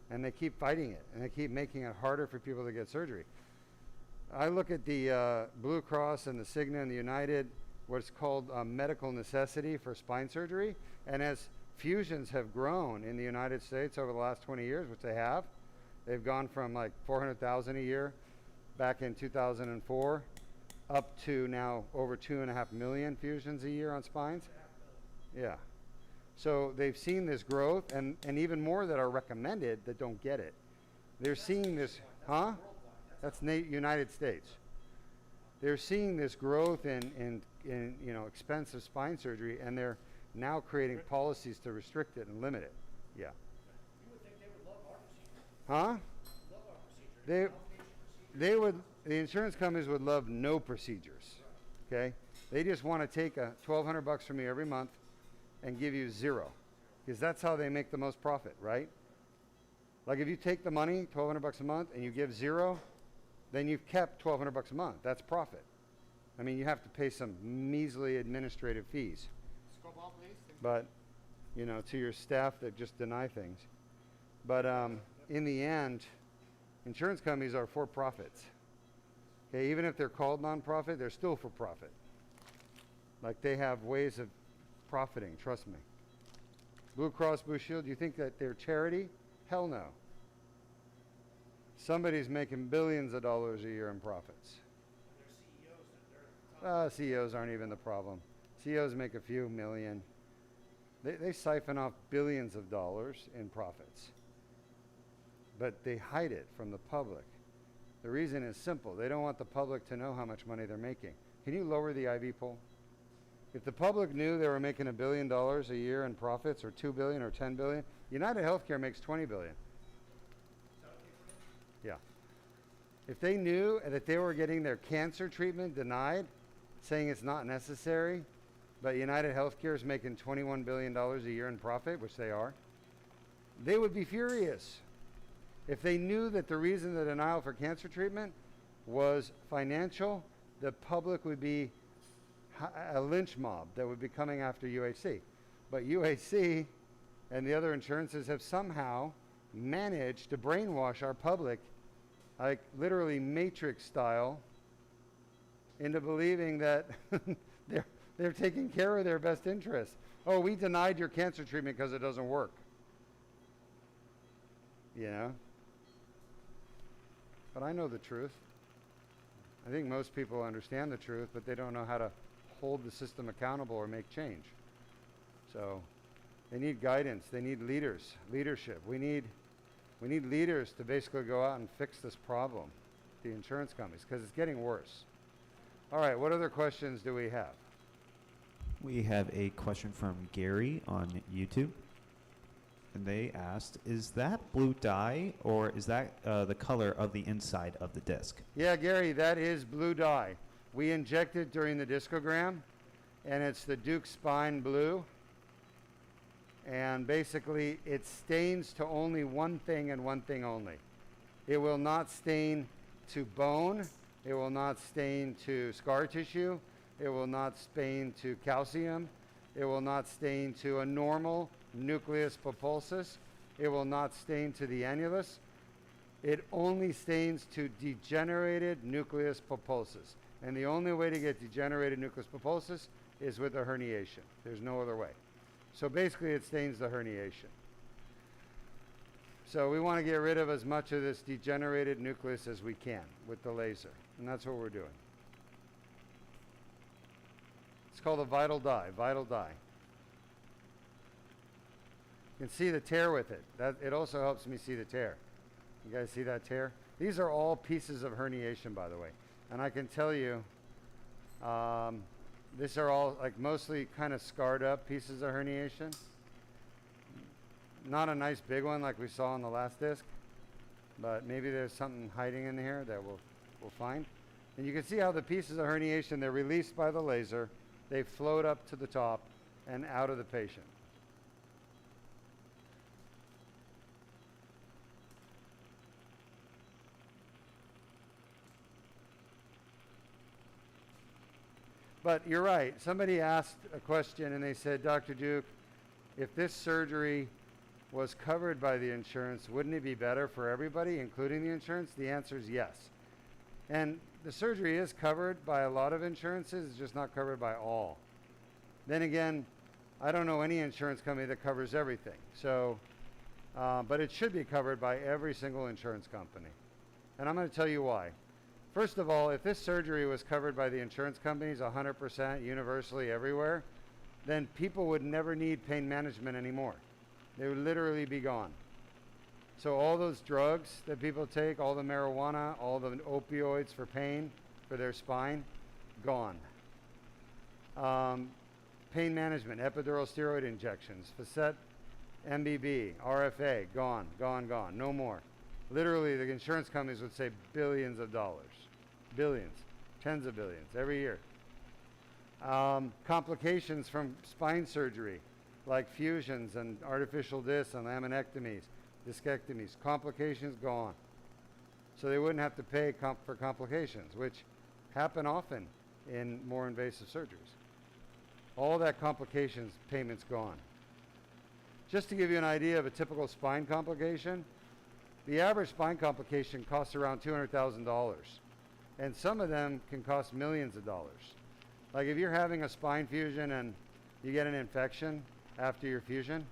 Speaker 1: And they keep fighting it, and they keep making it harder for people to get surgery. I look at the Blue Cross and the Cigna and the United, what's called medical necessity for spine surgery. And as fusions have grown in the United States over the last 20 years, which they have, they've gone from like 400,000 a year back in 2004 up to now over 2.5 million fusions a year on spines. Yeah. So they've seen this growth, and even more that are recommended that don't get it. They're seeing this, huh? That's United States. They're seeing this growth in you know, expensive spine surgery, and they're now creating policies to restrict it and limit it. Yeah.
Speaker 2: You would think they would love our procedure.
Speaker 1: Huh?
Speaker 2: Love our procedure.
Speaker 1: They would, the insurance companies would love no procedures. Okay? They just want to take $1,200 from me every month and give you zero, because that's how they make the most profit, right? Like if you take the money, $1,200 a month, and you give zero, then you've kept $1,200 a month. That's profit. I mean, you have to pay some measly administrative fees,
Speaker 2: Scope all, please.
Speaker 1: but you know, to your staff that just deny things. But in the end, insurance companies are for profits. Okay, even if they're called nonprofit, they're still for profit. Like they have ways of profiting, trust me. Blue Cross Blue Shield, do you think that they're charity? Hell no. Somebody's making billions of dollars a year in profits.
Speaker 2: And their CEOs, they're
Speaker 1: CEOs aren't even the problem. CEOs make a few million. They siphon off billions of dollars in profits. But they hide it from the public. The reason is simple. They don't want the public to know how much money they're making. Can you lower the IV pole? If the public knew they were making $1 billion a year in profits, or $2 billion or $10 billion, United Healthcare makes $20 billion. Yeah. If they knew that they were getting their cancer treatment denied, saying it's not necessary, but United Healthcare is making $21 billion a year in profit, which they are, they would be furious. If they knew that the reason the denial for cancer treatment was financial, the public would be a lynch mob that would be coming after UHC. But UHC and the other insurances have somehow managed to brainwash our public, like literally Matrix style, into believing that they're taking care of their best interests. Oh, we denied your cancer treatment because it doesn't work. You know? But I know the truth. I think most people understand the truth, but they don't know how to hold the system accountable or make change. So they need guidance. They need leadership. We need leaders to basically go out and fix this problem, the insurance companies, because it's getting worse. All right, what other questions do we have?
Speaker 5: We have a question from Gary on YouTube. And they asked, is that blue dye, or is that the color of the inside of the disc?
Speaker 1: Yeah, Gary, that is blue dye. We inject it during the discogram, and it's the Deuk Spine Blue. And basically, it stains to only one thing and one thing only. It will not stain to bone. It will not stain to scar tissue. It will not stain to calcium. It will not stain to a normal nucleus pulposus. It will not stain to the annulus. It only stains to degenerated nucleus pulposus. And the only way to get degenerated nucleus pulposus is with a herniation. There's no other way. So basically it stains the herniation. So we want to get rid of as much of this degenerated nucleus as we can with the laser. And that's what we're doing. It's called a vital dye, vital dye. You can see the tear with it. It also helps me see the tear. You guys see that tear? These are all pieces of herniation, by the way. And I can tell you, these are all like mostly kind of scarred up pieces of herniation. Not a nice big one like we saw on the last disc, but maybe there's something hiding in here that we'll find. And you can see how the pieces of herniation, they're released by the laser. They float up to the top and out of the patient. But you're right. Somebody asked a question and they said, Dr. Deuk, if this surgery was covered by the insurance, wouldn't it be better for everybody, including the insurance? The answer is yes. And the surgery is covered by a lot of insurances, it's just not covered by all. Then again, I don't know any insurance company that covers everything. So, but it should be covered by every single insurance company. And I'm going to tell you why. First of all, if this surgery was covered by the insurance companies 100% universally everywhere, then people would never need pain management anymore. They would literally be gone. So all those drugs that people take, all the marijuana, all the opioids for pain, for their spine, gone. Pain management, epidural steroid injections, facet, MBB, RFA, gone, gone, gone, no more. Literally, the insurance companies would say billions of dollars, billions, tens of billions every year. Complications from spine surgery, like fusions and artificial discs and laminectomies, discectomies, complications gone. So they wouldn't have to pay for complications, which happen often in more invasive surgeries. All that complications payments gone. Just to give you an idea of a typical spine complication, the average spine complication costs around $200,000, and some of them can cost millions of dollars. Like if you're having a spine fusion and you get an infection after your fusion,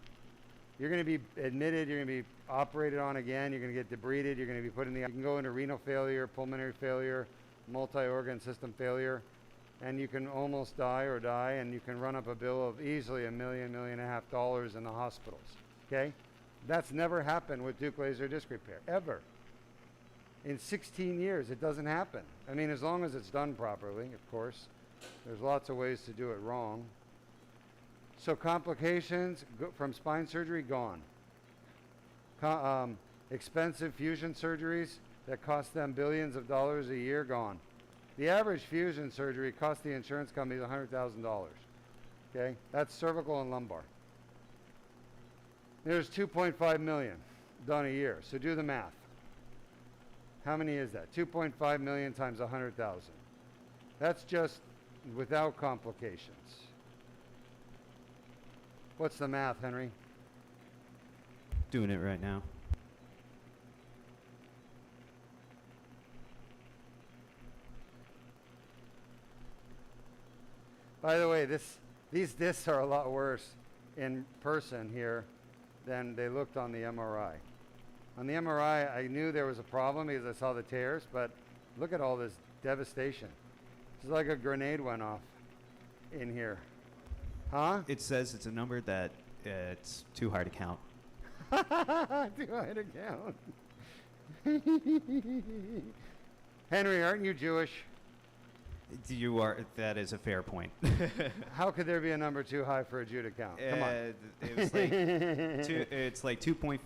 Speaker 1: you're going to be admitted, you're going to be operated on again, you're going to get debrided, you're going to be put in the, you can go into renal failure, pulmonary failure, multi-organ system failure, and you can almost die, and you can run up a bill of easily $1 million, $1.5 million in the hospitals, okay? That's never happened with Deuk laser disc repair, ever. In 16 years, it doesn't happen. I mean, as long as it's done properly, of course. There's lots of ways to do it wrong. So complications from spine surgery, gone. Expensive fusion surgeries that cost them billions of dollars a year, gone. The average fusion surgery cost the insurance companies $100,000. Okay, that's cervical and lumbar. There's 2.5 million done a year. So do the math. How many is that? 2.5 million times 100,000. That's just without complications. What's the math, Henry?
Speaker 5: Doing it right now.
Speaker 1: By the way, these discs are a lot worse in person here than they looked on the MRI. On the MRI, I knew there was a problem because I saw the tears, but look at all this devastation. It's like a grenade went off in here. Huh?
Speaker 5: It says it's a number that it's too hard to count.
Speaker 1: Too hard to count. Henry, aren't you Jewish?
Speaker 5: You are. That is a fair point.
Speaker 1: How could there be a number too high for a Jew to count? Come on.
Speaker 5: It was like it's like 2.5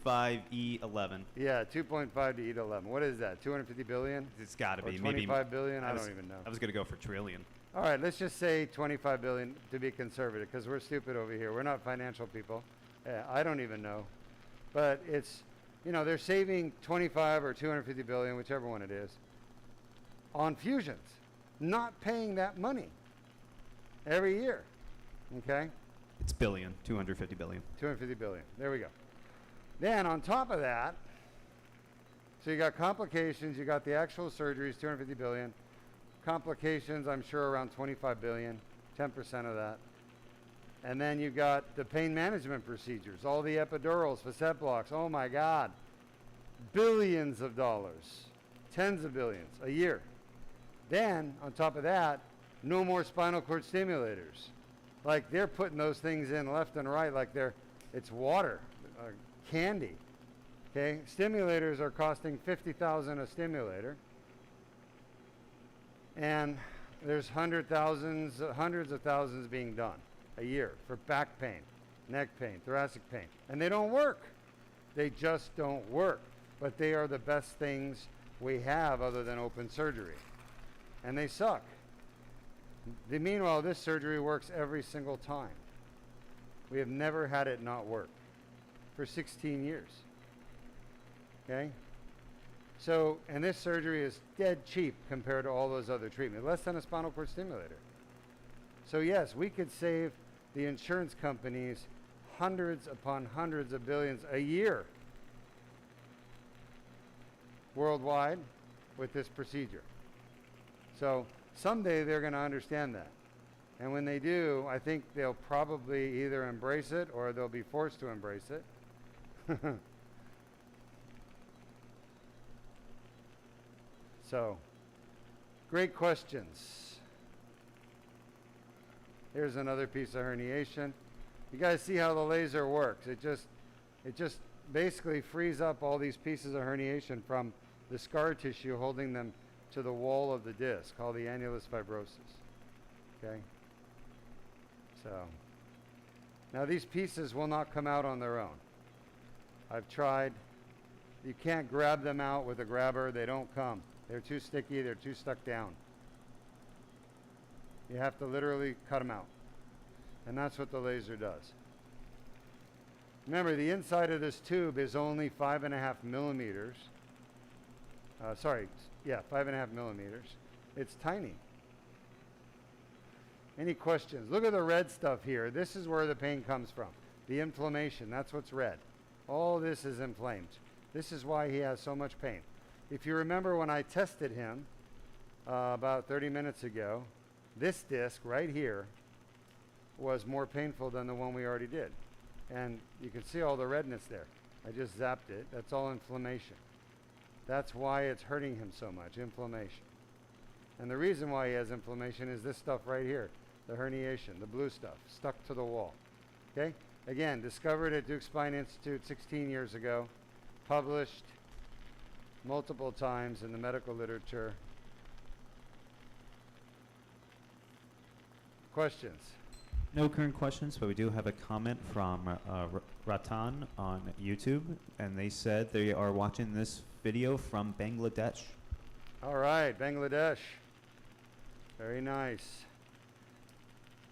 Speaker 5: E11.
Speaker 1: Yeah, 2.5 to E11. What is that? 250 billion?
Speaker 5: It's got to
Speaker 1: Or
Speaker 5: be
Speaker 1: 25 billion? I
Speaker 5: was-
Speaker 1: don't even know.
Speaker 5: I was gonna go for trillion.
Speaker 1: All right, let's just say 25 billion to be conservative, because we're stupid over here. We're not financial people. I don't even know. But it's, you know, they're saving 25 or 250 billion, whichever one it is, on fusions, not paying that money every year. Okay?
Speaker 5: It's billion, 250 billion.
Speaker 1: 250 billion. There we go. Then on top of that, so you got complications, you got the actual surgeries, 250 billion. Complications, I'm sure around 25 billion, 10% of that. And then you got the pain management procedures, all the epidurals, facet blocks, oh my God. Billions of dollars, tens of billions a year. Then, on top of that, no more spinal cord stimulators. Like they're putting those things in left and right like it's water, candy. Okay, stimulators are costing $50,000 a stimulator. And there's hundreds of thousands being done a year for back pain, neck pain, thoracic pain. And they don't work. They just don't work. But they are the best things we have other than open surgery. And they suck. Meanwhile, this surgery works every single time. We have never had it not work for 16 years. Okay? So, and this surgery is dead cheap compared to all those other treatments, less than a spinal cord stimulator. So yes, we could save the insurance companies hundreds upon hundreds of billions a year worldwide with this procedure. So someday they're going to understand that. And when they do, I think they'll probably either embrace it or they'll be forced to embrace it. So, great questions. Here's another piece of herniation. You guys see how the laser works. It just basically frees up all these pieces of herniation from the scar tissue holding them to the wall of the disc, called the annulus fibrosus. Okay? So, now these pieces will not come out on their own. I've tried. You can't grab them out with a grabber. They don't come. They're too sticky. They're too stuck down. You have to literally cut them out. And that's what the laser does. Remember, the inside of this tube is only 5.5 millimeters. 5.5 millimeters. It's tiny. Any questions? Look at the red stuff here. This is where the pain comes from. The inflammation, that's what's red. All this is inflamed. This is why he has so much pain. If you remember when I tested him about 30 minutes ago, this disc right here was more painful than the one we already did. And you can see all the redness there. I just zapped it. That's all inflammation. That's why it's hurting him so much, inflammation. And the reason why he has inflammation is this stuff right here, the herniation, the blue stuff, stuck to the wall. Okay? Again, discovered at Deuk Spine Institute 16 years ago, published multiple times in the medical literature. Questions?
Speaker 5: No current questions, but we do have a comment from Ratan on YouTube, and they said they are watching this video from Bangladesh.
Speaker 1: All right, Bangladesh. Very nice.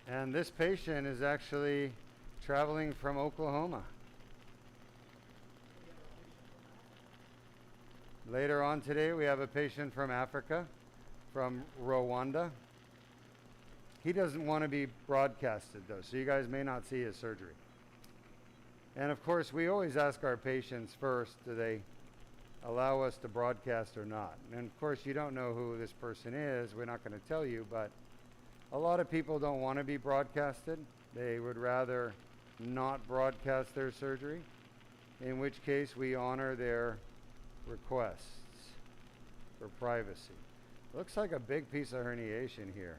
Speaker 1: And this patient is actually traveling from Oklahoma. Later on today, we have a patient from Africa, from Rwanda. He doesn't want to be broadcasted, though, so you guys may not see his surgery. And of course, we always ask our patients first, do they allow us to broadcast or not? And of course, you don't know who this person is. We're not going to tell you, but a lot of people don't want to be broadcasted. They would rather not broadcast their surgery, in which case we honor their requests for privacy. Looks like a big piece of herniation here.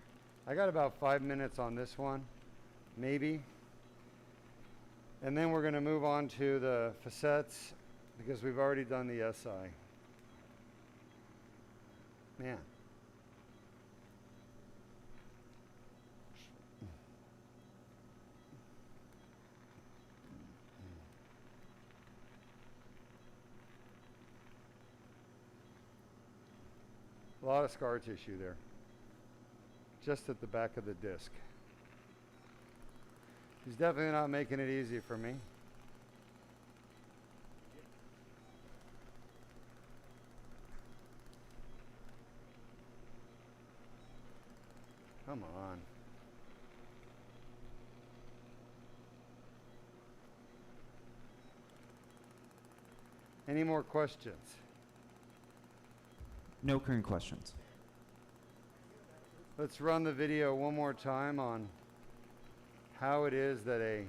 Speaker 1: I got about 5 minutes on this one, maybe. And then we're going to move on to the facets because we've already done the SI. Man. A lot of scar tissue there, just at the back of the disc. He's definitely not making it easy for me. Come on. Any more questions?
Speaker 5: No current questions.
Speaker 1: Let's run the video one more time on how it is that a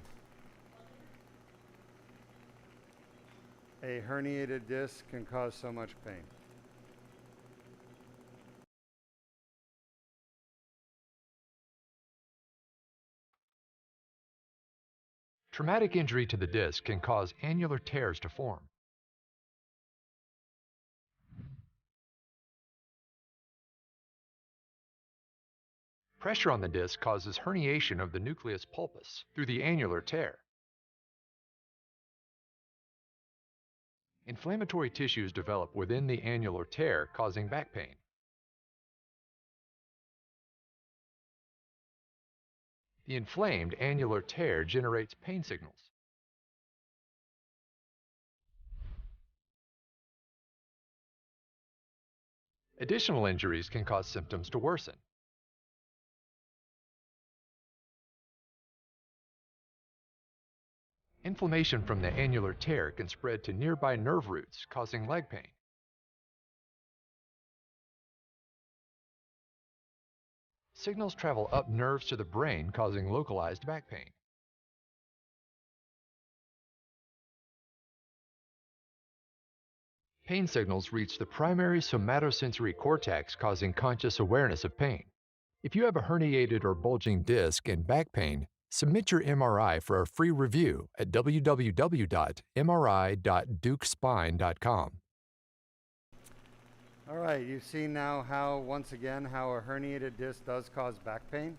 Speaker 1: herniated disc can cause so much pain.
Speaker 3: Traumatic injury to the disc can cause annular tears to form. Pressure on the disc causes herniation of the nucleus pulpus through the annular tear. Inflammatory tissues develop within the annular tear, causing back pain. The inflamed annular tear generates pain signals. Additional injuries can cause symptoms to worsen. Inflammation from the annular tear can spread to nearby nerve roots, causing leg pain. signals travel up nerves to the brain, causing localized back pain. Pain signals reach the primary somatosensory cortex, causing conscious awareness of pain. If you have a herniated or bulging disc and back pain, submit your MRI for a free review at www.mri.deukspine.com.
Speaker 1: All right, you've seen now how, once again, how a herniated disc does cause back pain.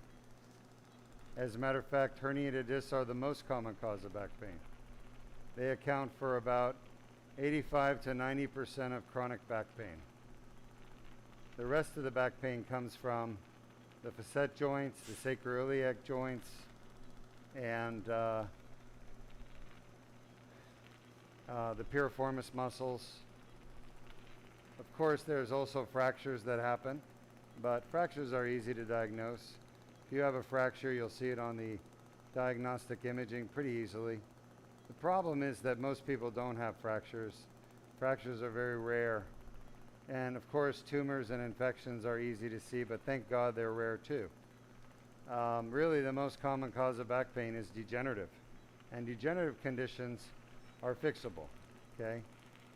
Speaker 1: As a matter of fact, herniated discs are the most common cause of back pain. They account for about 85 to 90% of chronic back pain. The rest of the back pain comes from the facet joints, the sacroiliac joints, and the piriformis muscles. Of course, there's also fractures that happen, but fractures are easy to diagnose. If you have a fracture, you'll see it on the diagnostic imaging pretty easily. The problem is that most people don't have fractures. Fractures are very rare. And of course, tumors and infections are easy to see, but thank God they're rare too. Really, the most common cause of back pain is degenerative. And degenerative conditions are fixable, okay?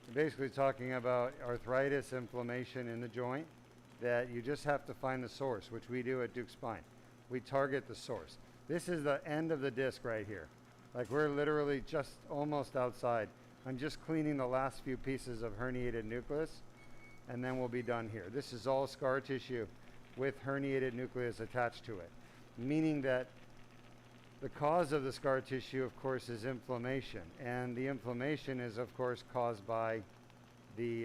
Speaker 1: We're basically talking about arthritis, inflammation in the joint, that you just have to find the source, which we do at Deuk Spine. We target the source. This is the end of the disc right here. Like, we're literally just almost outside. I'm just cleaning the last few pieces of herniated nucleus, and then we'll be done here. This is all scar tissue with herniated nucleus attached to it, meaning that the cause of the scar tissue, of course, is inflammation, and the inflammation is, of course, caused by the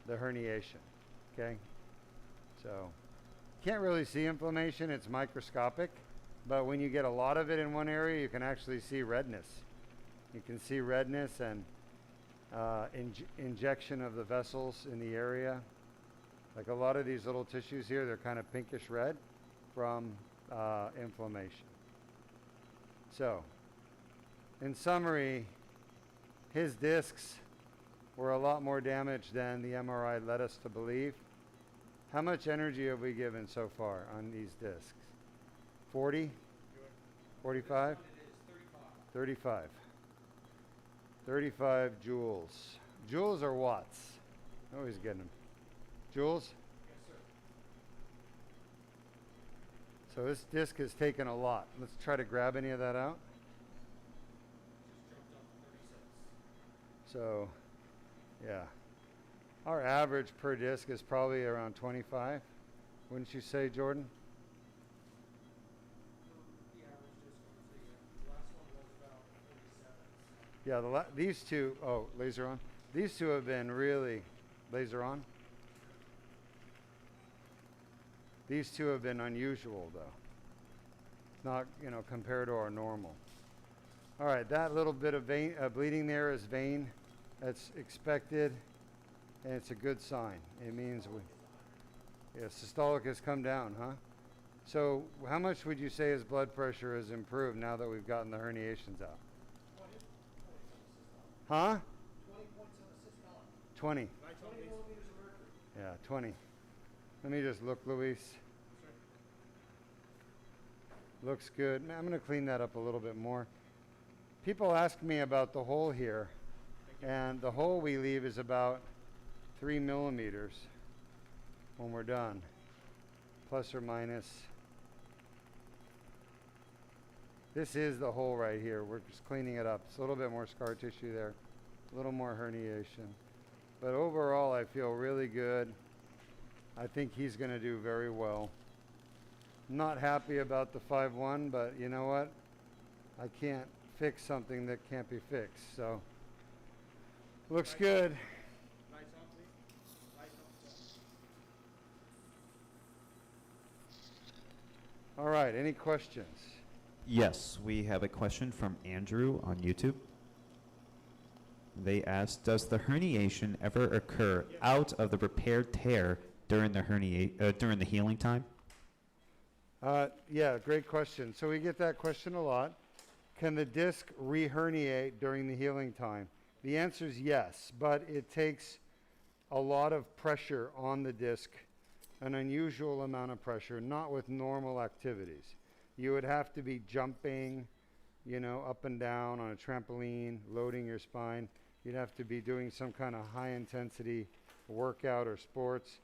Speaker 1: herniation, okay? So, can't really see inflammation, it's microscopic, but when you get a lot of it in one area, you can actually see redness. You can see redness and injection of the vessels in the area. Like a lot of these little tissues here, they're kind of pinkish red from inflammation. So, in summary, his discs were a lot more damaged than the MRI led us to believe. How much energy have we given so far on these discs? 40? 45? 35. 35 joules. Joules or watts? Always getting them. Joules? Yes, sir. So this disc has taken a lot. Let's try to grab any of that out.
Speaker 2: Just jumped up to 36.
Speaker 1: So, yeah. Our average per disc is probably around 25. Wouldn't you say, Jordan?
Speaker 2: The average disc, the last one was about 47.
Speaker 1: Yeah, these two, oh, laser on. These two have been really, laser on. These two have been unusual, though. Not, you know, compared to our normal. All right, that little bit of vein, bleeding there is vein. That's expected, and it's a good sign. It means systolic has come down, huh? So how much would you say his blood pressure has improved now that we've gotten the herniations out?
Speaker 2: 20 points on
Speaker 1: Huh?
Speaker 2: the systolic. 20 points on the systolic.
Speaker 1: 20.
Speaker 2: 20 millimeters of mercury.
Speaker 1: Yeah, 20. Let me just look, Luis. Looks good. I'm going to clean that up a little bit more. People ask me about the hole here, and the hole we leave is about 3 millimeters when we're done, plus or minus. This is the hole right here. We're just cleaning it up. It's a little bit more scar tissue there, a little more herniation. But overall, I feel really good. I think he's going to do very well. Not happy about the 5-1, but you know what? I can't fix something that can't be fixed. So, looks good.
Speaker 2: Lights on, please. Lights on.
Speaker 1: All right, any questions?
Speaker 5: Yes, we have a question from Andrew on YouTube. They asked, does the herniation ever occur out of the repaired tear during the during the healing time?
Speaker 1: Yeah, great question. So we get that question a lot. Can the disc re-herniate during the healing time? The answer is yes, but it takes a lot of pressure on the disc an unusual amount of pressure, not with normal activities. You would have to be jumping, you know, up and down on a trampoline, loading your spine. You'd have to be doing some kind of high intensity workout or sports.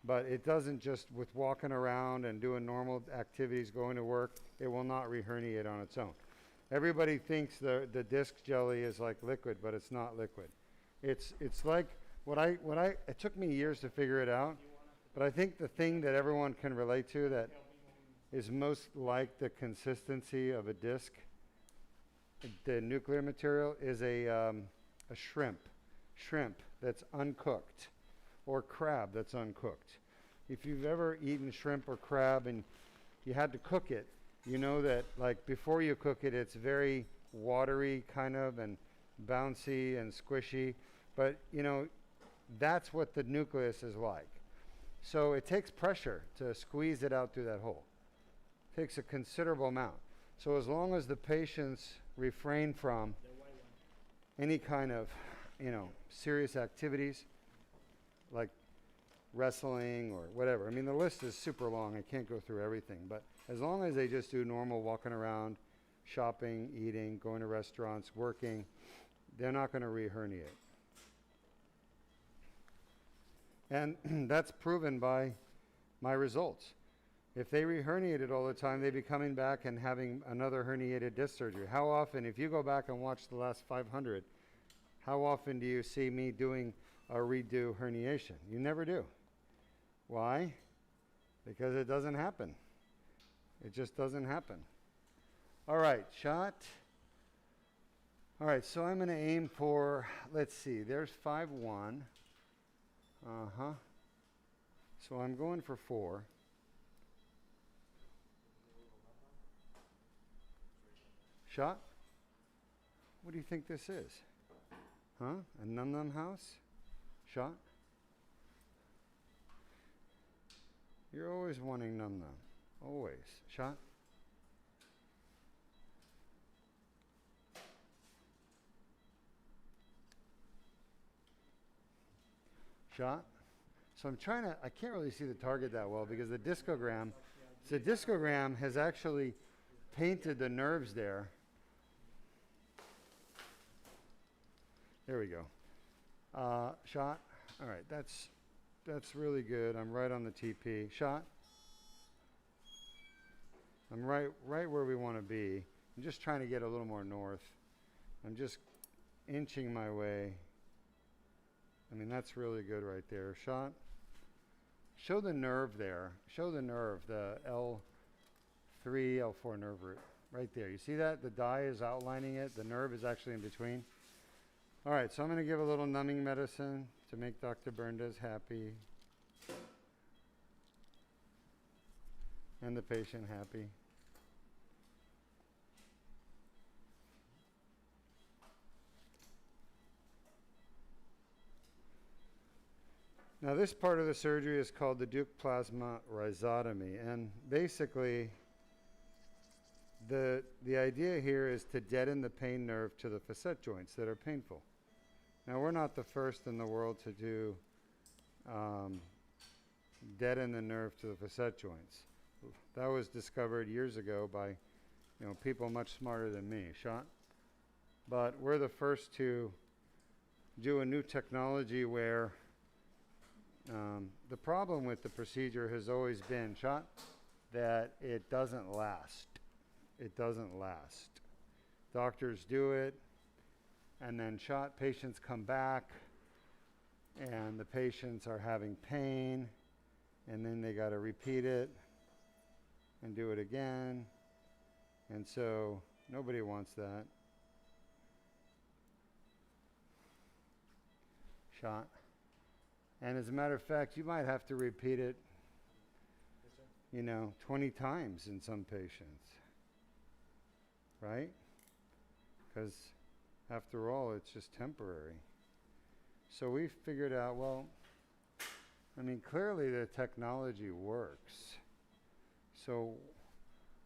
Speaker 1: But it doesn't just with walking around and doing normal activities, going to work, it will not re-herniate on its own. Everybody thinks the disc jelly is like liquid, but it's not liquid. It's like it took me years to figure it out, but I think the thing that everyone can relate to that is most like the consistency of a disc, the nuclear material, is a shrimp that's uncooked, or crab that's uncooked. If you've ever eaten shrimp or crab and you had to cook it, you know that like before you cook it, it's very watery kind of and bouncy and squishy. But you know, that's what the nucleus is like. So it takes pressure to squeeze it out through that hole. It takes a considerable amount. So as long as the patients refrain from any kind of, you know, serious activities like wrestling or whatever. I mean, the list is super long. I can't go through everything. But as long as they just do normal walking around, shopping, eating, going to restaurants, working, they're not going to re-herniate. And that's proven by my results. If they re-herniated all the time, they'd be coming back and having another herniated disc surgery. How often, if you go back and watch the last 500, how often do you see me doing a redo herniation? You never do. Why? Because it doesn't happen. It just doesn't happen. All right, shot. All right, so I'm going to aim for, let's see, there's 5-1. So I'm going for 4. Shot? What do you think this is? Huh? A num-num house? Shot? You're always wanting num-num. Always. Shot? Shot? So I'm trying to, I can't really see the target that well because the discogram has actually painted the nerves there. There we go. Shot. All right, that's really good. I'm right on the TP. Shot. I'm right where we want to be. I'm just trying to get a little more north. I'm just inching my way. I mean, that's really good right there. Shot. Show the nerve there. Show the nerve, the L3, L4 nerve root. Right there. You see that? The dye is outlining it. The nerve is actually in between. All right, so I'm going to give a little numbing medicine to make Dr. Berndes happy and the patient happy. Now this part of the surgery is called the Deuk plasma rhizotomy, and basically the idea here is to deaden the pain nerve to the facet joints that are painful. Now we're not the first in the world to do deaden the nerve to the facet joints. That was discovered years ago by, you know, people much smarter than me. Shot. But we're the first to do a new technology where the problem with the procedure has always been, shot, that it doesn't last. It doesn't last. Doctors do it, and then shot patients come back, and the patients are having pain, and then they got to repeat it and do it again. And so nobody wants that. Shot. And as a matter of fact, you might have to repeat it, you know, 20 times in some patients, right? Because after all, it's just temporary. So we figured out, well, I mean, clearly the technology works. So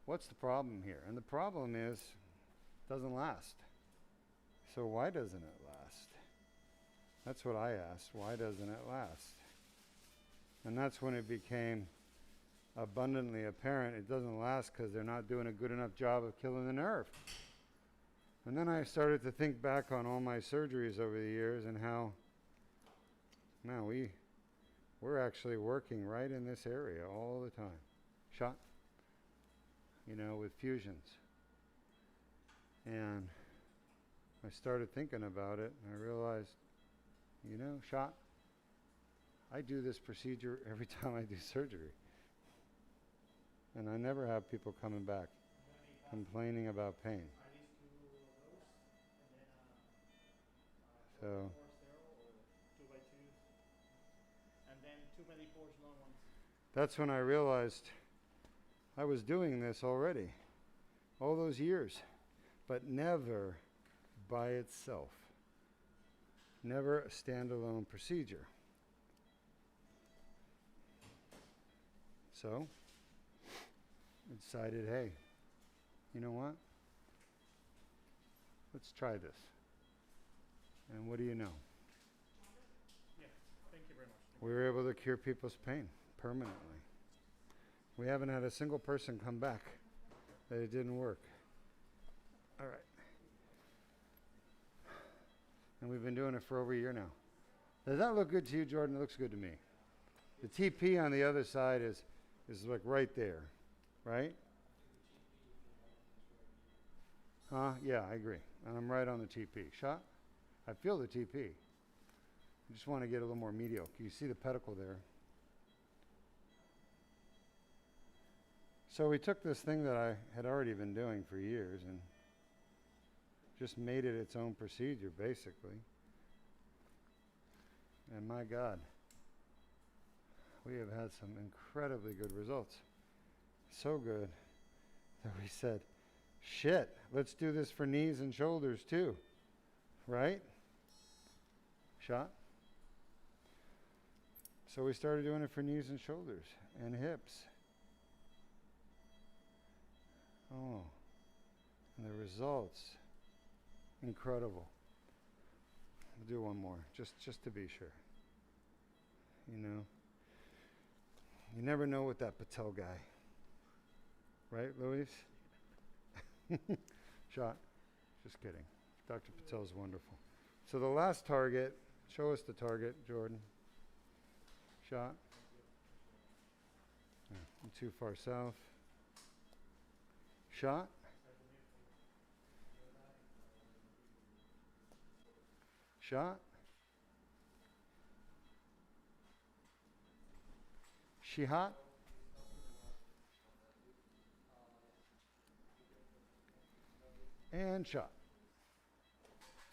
Speaker 1: what's the problem here? And the problem is, it doesn't last. So why doesn't it last? That's what I asked. Why doesn't it last? And that's when it became abundantly apparent it doesn't last because they're not doing a good enough job of killing the nerve. And then I started to think back on all my surgeries over the years and how, man, we're actually working right in this area all the time. Shot, you know, with fusions. And I started thinking about it, and I realized, you know, shot, I do this procedure every time I do surgery. And I never have people coming back complaining about pain.
Speaker 2: Are these two of those? And then
Speaker 1: So
Speaker 2: 4 sterile or 2x2s? And then 2 millipores long ones.
Speaker 1: that's when I realized I was doing this already, all those years, but never by itself. Never a standalone procedure. So I decided, hey, you know what? Let's try this. And what do you know?
Speaker 2: Yeah, thank you very much.
Speaker 1: We were able to cure people's pain permanently. We haven't had a single person come back that it didn't work. All right. And we've been doing it for over a year now. Does that look good to you, Jordan? It looks good to me. The TP on the other side is like right there, right? Yeah, I agree. And I'm right on the TP. Shot? I feel the TP. I just want to get a little more medial. Can you see the pedicle there? So we took this thing that I had already been doing for years and just made it its own procedure, basically. And my God, we have had some incredibly good results. So good that we said, shit, let's do this for knees and shoulders too, right? Shot? So we started doing it for knees and shoulders and hips. Oh, and the results, incredible. We'll do one more, just to be sure. You know, you never know with that Patel guy. Right, Luis? Shot. Just kidding. Dr. Patel's wonderful. So the last target, show us the target, Jordan. Shot. Yeah, I'm too far south. Shot. Shot. She hot? And shot.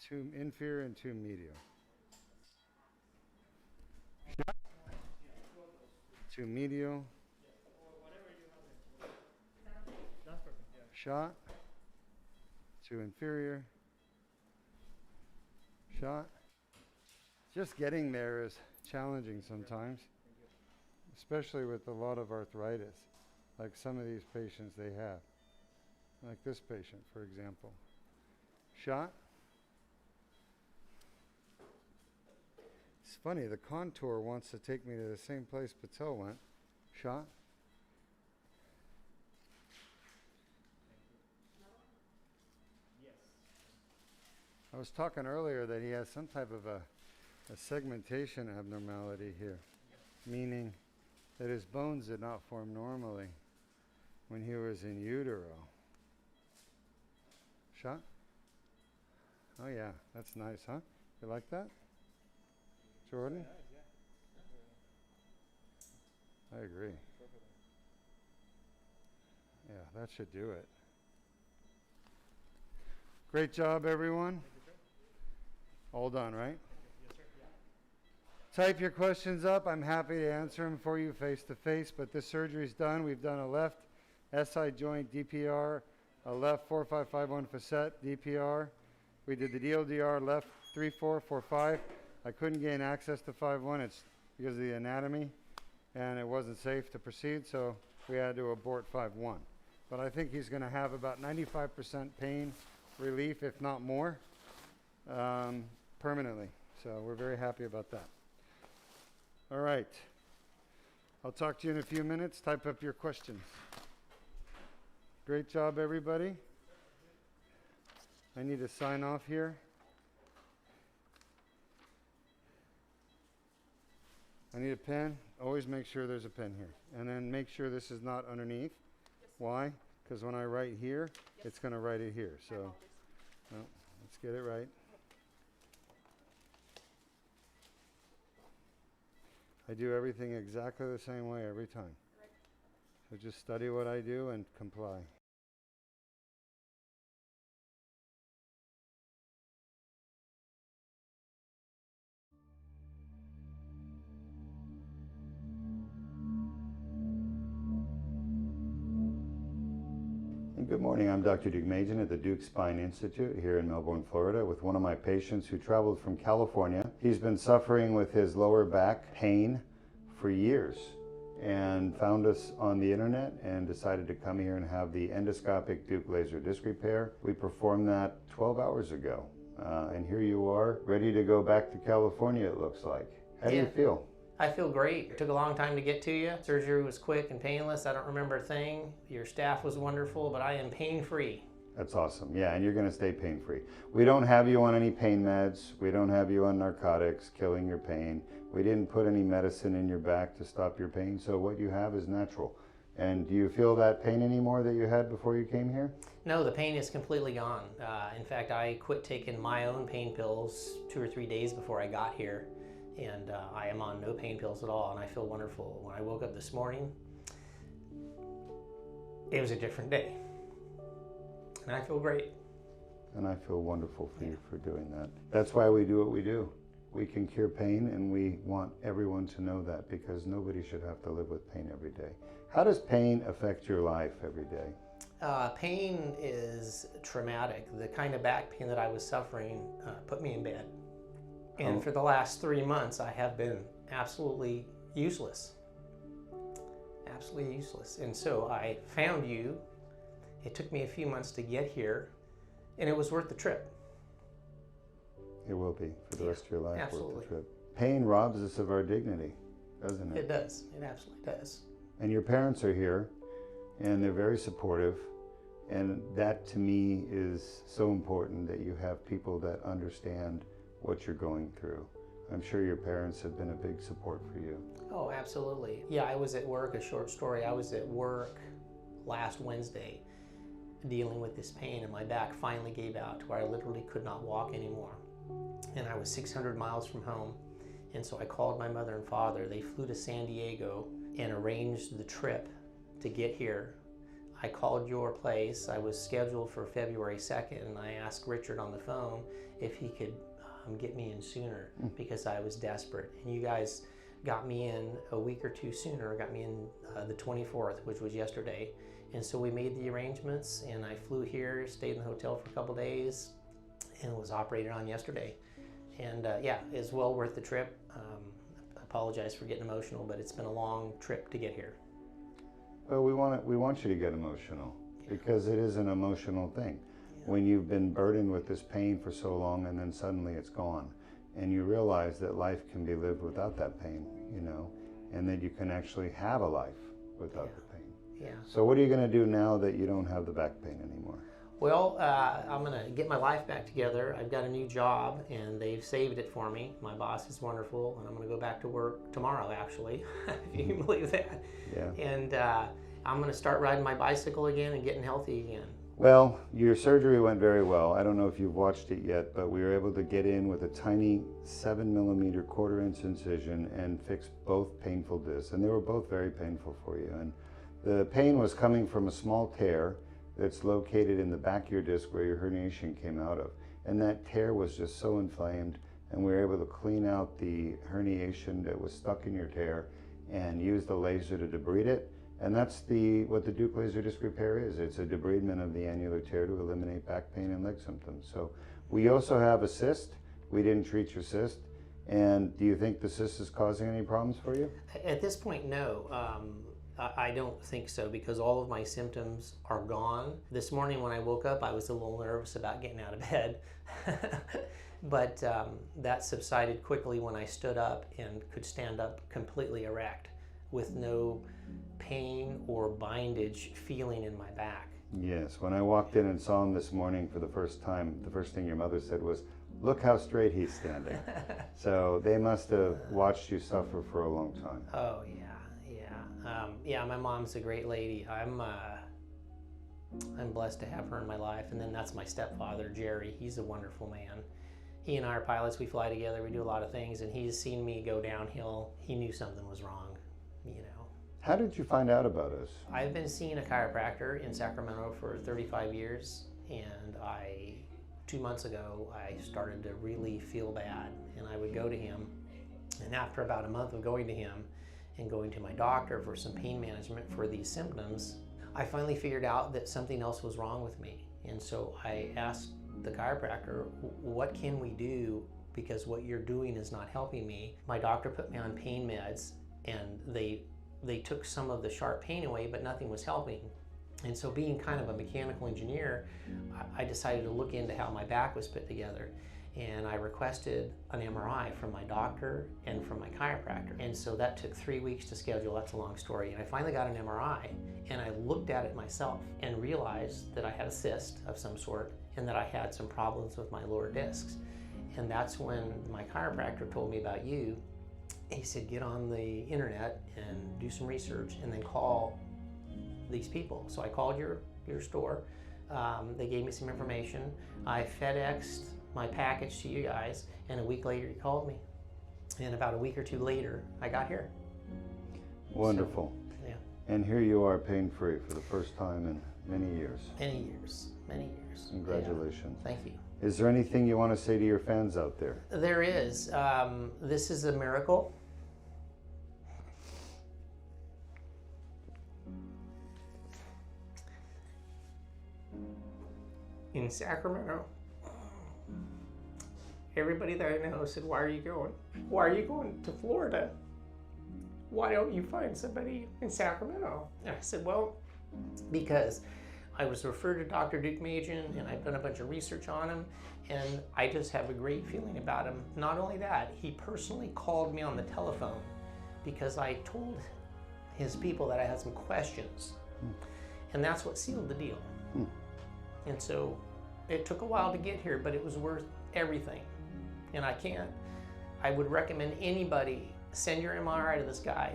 Speaker 1: Two inferior and two medial. Shot. Two medial.
Speaker 2: That's perfect, yeah.
Speaker 1: Shot. Two inferior. Shot. Just getting there is challenging sometimes, especially with a lot of arthritis, like some of these patients they have. Like this patient, for example. Shot. It's funny, the contour wants to take me to the same place Patel went. Shot.
Speaker 2: Yes.
Speaker 1: I was talking earlier that he has some type of a segmentation abnormality here, meaning that his bones did not form normally when he was in utero. Shot? Oh yeah, that's nice, huh? You like that? Jordan? I agree. Yeah, that should do it. Great job, everyone. All done, right? Type your questions up. I'm happy to answer them for you face to face, but this surgery's done. We've done a left SI joint DPR, a left 4551 facet DPR. We did the DLDR left 3-4-4-5. I couldn't gain access to 5-1. It's because of the anatomy, and it wasn't safe to proceed, so we had to abort 5-1. But I think he's going to have about 95% pain relief, if not more, permanently. So we're very happy about that. All right. I'll talk to you in a few minutes. Type up your questions. Great job, everybody. I need to sign off here. I need a pen. Always make sure there's a pen here. And then make sure this is not underneath. Why? Because when I write here, it's going to write it here. So, well, let's get it right. I do everything exactly the same way every time. So just study what I do and comply. Good morning, I'm Dr. Deuk at the Deuk Spine Institute here in Melbourne, Florida, with one of my patients who traveled from California. He's been suffering with his lower back pain for years and found us on the internet and decided to come here and have the endoscopic Deuk laser disc repair. We performed that 12 hours ago, and here you are, ready to go back to California, it looks like. How do you feel?
Speaker 2: I feel great. It took a long time to get to you. Surgery was quick and painless. I don't remember a thing. Your staff was wonderful, but I am pain-free.
Speaker 1: That's awesome. Yeah, and you're going to stay pain-free. We don't have you on any pain meds. We don't have you on narcotics, killing your pain. We didn't put any medicine in your back to stop your pain, so what you have is natural. And do you feel that pain anymore that you had before you came here?
Speaker 2: No, the pain is completely gone. In fact, I quit taking my own pain pills 2 or 3 days before I got here. And I am on no pain pills at all, and I feel wonderful. When I woke up this morning, it was a different day, and I feel great.
Speaker 1: And I feel wonderful for you for doing that. That's why we do what we do. We can cure pain, and we want everyone to know that, because nobody should have to live with pain every day. How does pain affect your life every day?
Speaker 2: Pain is traumatic. The kind of back pain that I was suffering put me in bed. And for the last 3 months, I have been absolutely useless. Absolutely useless. And so I found you. It took me a few months to get here, and it was worth the trip.
Speaker 1: It will be for the rest of your life.
Speaker 2: Absolutely.
Speaker 1: Worth the trip. Pain robs us of our dignity, doesn't it?
Speaker 2: It does. It absolutely does.
Speaker 1: And your parents are here, and they're very supportive. And that, to me, is so important, that you have people that understand what you're going through. I'm sure your parents have been a big support for you.
Speaker 2: Oh, absolutely. Yeah, I was at work, a short story. I was at work last Wednesday dealing with this pain, and my back finally gave out to where I literally could not walk anymore. And I was 600 miles from home. And so I called my mother and father. They flew to San Diego and arranged the trip to get here. I called your place. I was scheduled for February 2nd, and I asked Richard on the phone if he could get me in sooner, because I was desperate. And you guys got me in a week or two sooner, got me in the 24th, which was yesterday. And so we made the arrangements, and I flew here, stayed in the hotel for a couple days, and was operated on yesterday. And yeah, it's well worth the trip. I apologize for getting emotional, but it's been a long trip to get here.
Speaker 1: Well, we want you to get emotional, because it is an emotional thing. When you've been burdened with this pain for so long, and then suddenly it's gone, and you realize that life can be lived without that pain, you know, and that you can actually have a life without the pain.
Speaker 2: Yeah.
Speaker 1: So what are you going to do now that you don't have the back pain anymore?
Speaker 2: Well, I'm going to get my life back together. I've got a new job, and they've saved it for me. My boss is wonderful, and I'm going to go back to work tomorrow, actually, if you can believe that.
Speaker 1: Yeah.
Speaker 2: And I'm going to start riding my bicycle again and getting healthy again.
Speaker 1: Well, your surgery went very well. I don't know if you've watched it yet, but we were able to get in with a tiny 7mm quarter-inch incision and fix both painful discs, and they were both very painful for you. And the pain was coming from a small tear that's located in the back of your disc where your herniation came out of. And that tear was just so inflamed, and we were able to clean out the herniation that was stuck in your tear and use the laser to debride it. And that's what the Deuk laser disc repair is. It's a debridement of the annular tear to eliminate back pain and leg symptoms. So we also have a cyst. We didn't treat your cyst. And do you think the cyst is causing any problems for you?
Speaker 2: At this point, no. I don't think so, because all of my symptoms are gone. This morning when I woke up, I was a little nervous about getting out of bed. But that subsided quickly when I stood up and could stand up completely erect. with no pain or bindage feeling in my back.
Speaker 1: Yes, when I walked in and saw him this morning for the first time, the first thing your mother said was, "Look how straight he's standing." So they must have watched you suffer for a long time.
Speaker 2: Oh yeah, yeah. My mom's a great lady. I'm blessed to have her in my life. And then that's my stepfather, Jerry. He's a wonderful man. He and I are pilots. We fly together. We do a lot of things. And he's seen me go downhill. He knew something was wrong, you know.
Speaker 1: How did you find out about us?
Speaker 2: I've been seeing a chiropractor in Sacramento for 35 years, and 2 months ago, I started to really feel bad, and I would go to him, and after about a month of going to him and going to my doctor for some pain management for these symptoms, I finally figured out that something else was wrong with me. And so I asked the chiropractor, what can we do, because what you're doing is not helping me. My doctor put me on pain meds, and they took some of the sharp pain away, but nothing was helping. And so, being kind of a mechanical engineer, I decided to look into how my back was put together. And I requested an MRI from my doctor and from my chiropractor. And so that took 3 weeks to schedule. That's a long story. And I finally got an MRI, and I looked at it myself and realized that I had a cyst of some sort and that I had some problems with my lower discs. And that's when my chiropractor told me about you. He said, get on the internet and do some research and then call these people. So I called your store. They gave me some information. I FedExed my package to you guys, and a week later you called me. And about a week or two later, I got here.
Speaker 1: Wonderful.
Speaker 2: So, yeah.
Speaker 1: And here you are, pain-free for the first time in many years.
Speaker 2: Many years.
Speaker 1: Congratulations.
Speaker 2: Yeah. Thank you.
Speaker 1: Is there anything you want to say to your fans out there?
Speaker 2: There is. This is a miracle. In Sacramento, everybody that I know said, why are you going? Why are you going to Florida? Why don't you find somebody in Sacramento? And I said, well, because I was referred to Dr. Deuk, and I've done a bunch of research on him, and I just have a great feeling about him. Not only that, he personally called me on the telephone because I told his people that I had some questions, and that's what sealed the deal. And so it took a while to get here, but it was worth everything. And I would recommend anybody send your MRI to this guy,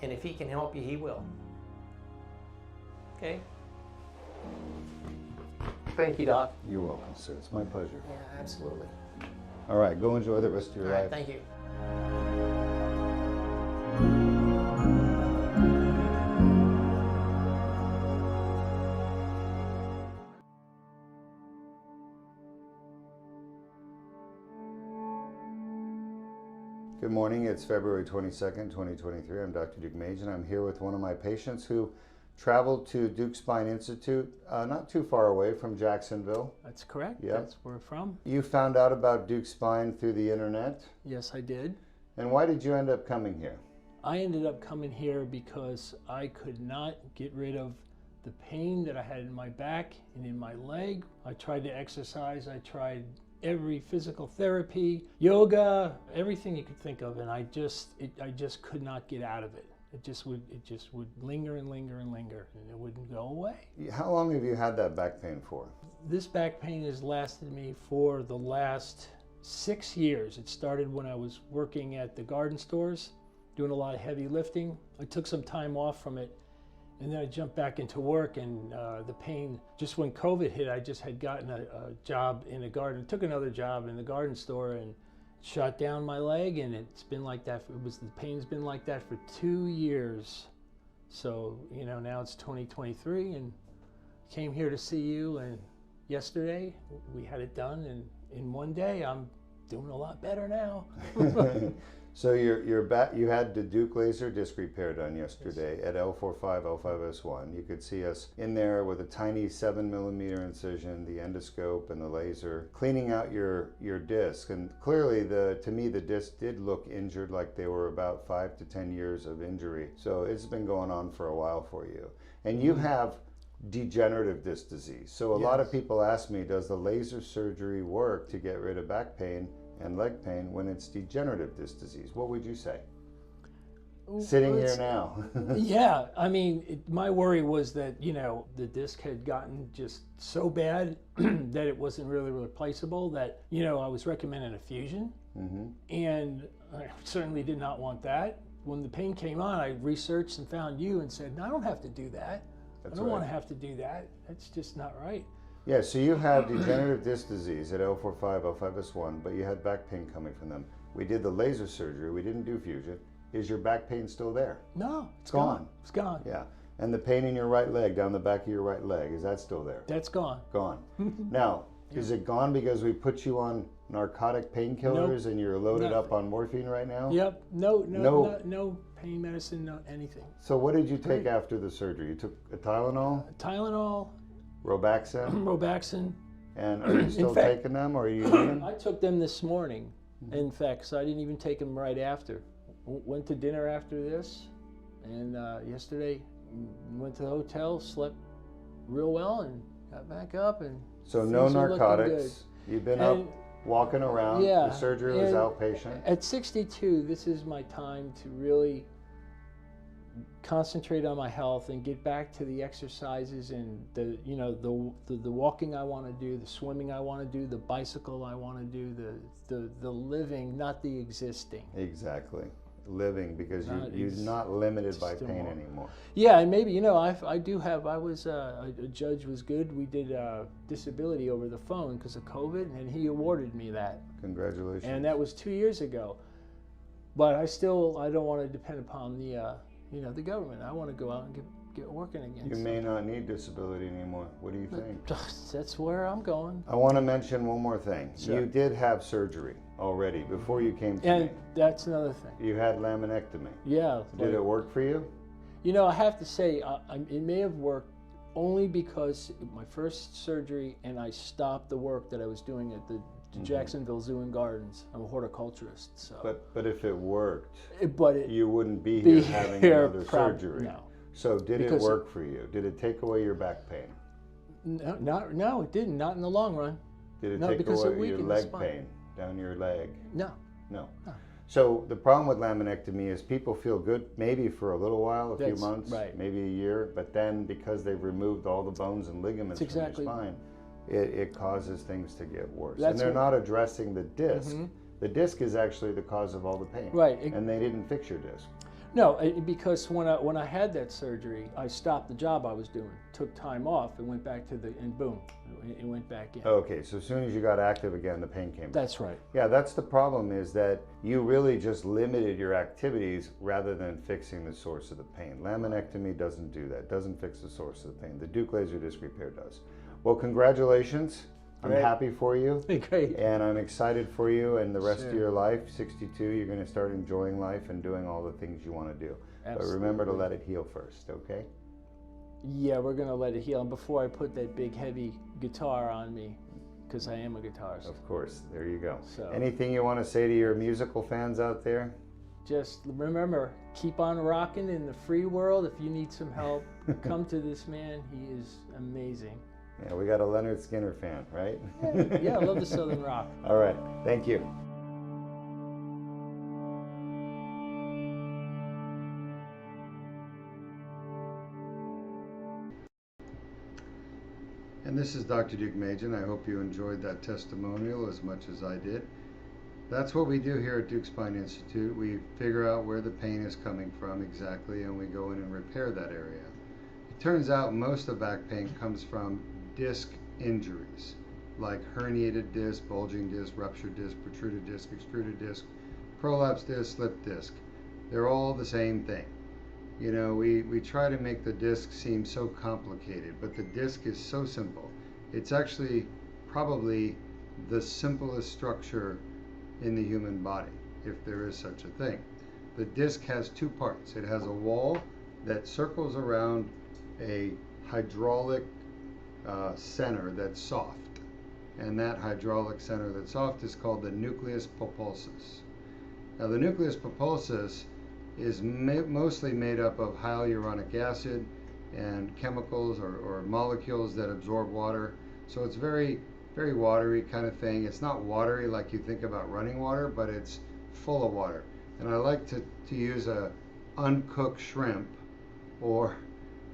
Speaker 2: and if he can help you, he will. Okay? Thank you, Doc.
Speaker 1: You're welcome, sir. It's my pleasure.
Speaker 2: Yeah, absolutely.
Speaker 1: All right, go enjoy the rest of your
Speaker 2: All right,
Speaker 1: life.
Speaker 2: thank you.
Speaker 1: Good morning. It's February 22nd, 2023. I'm Dr. Deuk, and I'm here with one of my patients who traveled to Deuk Spine Institute, not too far away from Jacksonville.
Speaker 4: That's correct.
Speaker 1: Yep.
Speaker 4: That's where we're from.
Speaker 1: You found out about Deuk Spine through the internet.
Speaker 4: Yes, I did.
Speaker 1: And why did you end up coming here?
Speaker 4: I ended up coming here because I could not get rid of the pain that I had in my back and in my leg. I tried to exercise. I tried every physical therapy, yoga, everything you could think of, and I just could not get out of it. It just would linger and linger and linger, and it wouldn't go away.
Speaker 1: How long have you had that back pain for?
Speaker 4: This back pain has lasted me for the last 6 years. It started when I was working at the garden stores, doing a lot of heavy lifting. I took some time off from it, and then I jumped back into work, and the pain, just when COVID hit, I just had gotten a job in the garden, took another job in the garden store, and shot down my leg, and it's been like that. The pain's been like that for 2 years. So, now it's 2023, and came here to see you, and yesterday we had it done, and in 1 day I'm doing a lot better now.
Speaker 1: So you had the Deuk laser disc repair done yesterday at L4-5, L5-S1. You could see us in there with a tiny 7mm incision, the endoscope and the laser, cleaning out your disc. And clearly, to me, the disc did look injured, like they were about 5 to 10 years of injury. So it's been going on for a while for you. And you have degenerative disc disease. So a lot of people ask me, does the laser surgery work to get rid of back pain and leg pain when it's degenerative disc disease? What would you say? sitting here
Speaker 4: It's-
Speaker 1: now.
Speaker 4: Yeah, I mean, my worry was that, the disc had gotten just so bad that it wasn't really replaceable, that, I was recommending a fusion. And I certainly did not want that. When the pain came on, I researched and found you and said, no, I don't have to do that.
Speaker 1: That's
Speaker 4: I don't
Speaker 1: right.
Speaker 4: want to have to do that. That's just not right.
Speaker 1: Yeah, so you have degenerative disc disease at L4-5, L5-S1, but you had back pain coming from them. We did the laser surgery. We didn't do fusion. Is your back pain still there?
Speaker 4: No, it's
Speaker 1: Gone.
Speaker 4: gone. It's gone.
Speaker 1: Yeah. And the pain in your right leg, down the back of your right leg, is that still there?
Speaker 4: That's gone.
Speaker 1: Gone. Now, is it gone because we put you on narcotic painkillers and you're loaded up on morphine right now?
Speaker 4: Yep. No pain medicine, no anything.
Speaker 1: So what did you take after the surgery? You took a Tylenol,
Speaker 4: Tylenol,
Speaker 1: Robaxin,
Speaker 4: Robaxin.
Speaker 1: and are you still
Speaker 4: fact-
Speaker 1: taking them or are you using them?
Speaker 4: I took them this morning. In fact, so I didn't even take them right after. Went to dinner after this, and yesterday went to the hotel, slept real well, and got back up. And
Speaker 1: So no
Speaker 4: things are looking
Speaker 1: narcotics. You've been up
Speaker 4: And-
Speaker 1: walking around.
Speaker 4: Yeah,
Speaker 1: The surgery was
Speaker 4: and
Speaker 1: outpatient.
Speaker 4: At 62, this is my time to really concentrate on my health and get back to the exercises and the walking I want to do, the swimming I want to do, the bicycle I want to do, the living, not the existing.
Speaker 1: Exactly. Living because
Speaker 4: Not
Speaker 1: you're
Speaker 4: ex-
Speaker 1: not limited by
Speaker 4: just
Speaker 1: pain
Speaker 4: more.
Speaker 1: anymore.
Speaker 4: Yeah, and maybe I do have. I was a judge was good. We did disability over the phone because of COVID, and he awarded me that.
Speaker 1: Congratulations.
Speaker 4: And that was 2 years ago. But I don't want to depend upon the government. I want to go out and get working again.
Speaker 1: You may not need disability anymore. What do you think?
Speaker 4: That's where I'm going.
Speaker 1: I want to mention one more thing.
Speaker 4: Sure.
Speaker 1: You did have surgery already before you came to
Speaker 4: And
Speaker 1: me.
Speaker 4: that's another thing.
Speaker 1: You had laminectomy.
Speaker 4: Yeah.
Speaker 1: Did it work for you?
Speaker 4: I have to say, it may have worked only because my first surgery, and I stopped the work that I was doing at the Jacksonville Zoo and Gardens. I'm a horticulturist, so.
Speaker 1: But if it worked,
Speaker 4: But
Speaker 1: you wouldn't be
Speaker 4: be
Speaker 1: here having
Speaker 4: here
Speaker 1: another surgery.
Speaker 4: No.
Speaker 1: So did it
Speaker 4: Because-
Speaker 1: work for you? Did it take away your back pain?
Speaker 4: No, it didn't. Not in the long run.
Speaker 1: Did it
Speaker 4: No,
Speaker 1: take
Speaker 4: because it
Speaker 1: away your
Speaker 4: weakened the
Speaker 1: leg
Speaker 4: spine.
Speaker 1: pain down your leg?
Speaker 4: No.
Speaker 1: No.
Speaker 4: No.
Speaker 1: So the problem with laminectomy is people feel good maybe for a little while, a few
Speaker 4: That's
Speaker 1: months,
Speaker 4: right.
Speaker 1: maybe a year, but then because they've removed all the bones and ligaments
Speaker 4: That's
Speaker 1: from
Speaker 4: exactly-
Speaker 1: your spine, it causes things to get worse. And
Speaker 4: That's
Speaker 1: they're
Speaker 4: what-
Speaker 1: not addressing the disc. The disc is actually the cause of all the pain.
Speaker 4: Right.
Speaker 1: And they didn't fix your disc.
Speaker 4: No, because when I had that surgery, I stopped the job I was doing, took time off, and went back to and boom, it went back in.
Speaker 1: Okay, so as soon as you got active again, the pain came back.
Speaker 4: That's right.
Speaker 1: Yeah, that's the problem, is that you really just limited your activities rather than fixing the source of the pain. Laminectomy doesn't do that, doesn't fix the source of the pain. The Deuk laser disc repair does. Well, congratulations. I'm
Speaker 4: Great.
Speaker 1: happy for you.
Speaker 4: Great.
Speaker 1: And I'm excited for you and the rest of
Speaker 4: Sure.
Speaker 1: your life. 62, you're going to start enjoying life and doing all the things you want to do. But remember to
Speaker 4: Absolutely.
Speaker 1: let it heal first, okay?
Speaker 4: Yeah, we're gonna let it heal. And before I put that big heavy guitar on me, because I am a guitarist,
Speaker 1: Of course, there you go.
Speaker 4: So-
Speaker 1: Anything you want to say to your musical fans out there?
Speaker 4: just remember, keep on rocking in the free world. If you need some help, come to this man. He is amazing.
Speaker 1: Yeah, we got a Leonard Skinner fan, right?
Speaker 4: Yeah, I love the Southern rock.
Speaker 1: All right, thank you. And this is Dr. Deuk Majan. I hope you enjoyed that testimonial as much as I did. That's what we do here at Deuk Spine Institute. We figure out where the pain is coming from exactly, and we go in and repair that area. It turns out most of back pain comes from disc injuries, like herniated disc, bulging disc, ruptured disc, protruded disc, extruded disc, prolapsed disc, slipped disc. They're all the same thing. You know, we try to make the disc seem so complicated, but the disc is so simple. It's actually probably the simplest structure in the human body, if there is such a thing. The disc has two parts. It has a wall that circles around a hydraulic center that's soft. And that hydraulic center that's soft is called the nucleus pulposus. Now the nucleus pulposus is mostly made up of hyaluronic acid and chemicals or molecules that absorb water. So it's very, very watery kind of thing. It's not watery like you think about running water, but it's full of water. And I like to use a uncooked shrimp or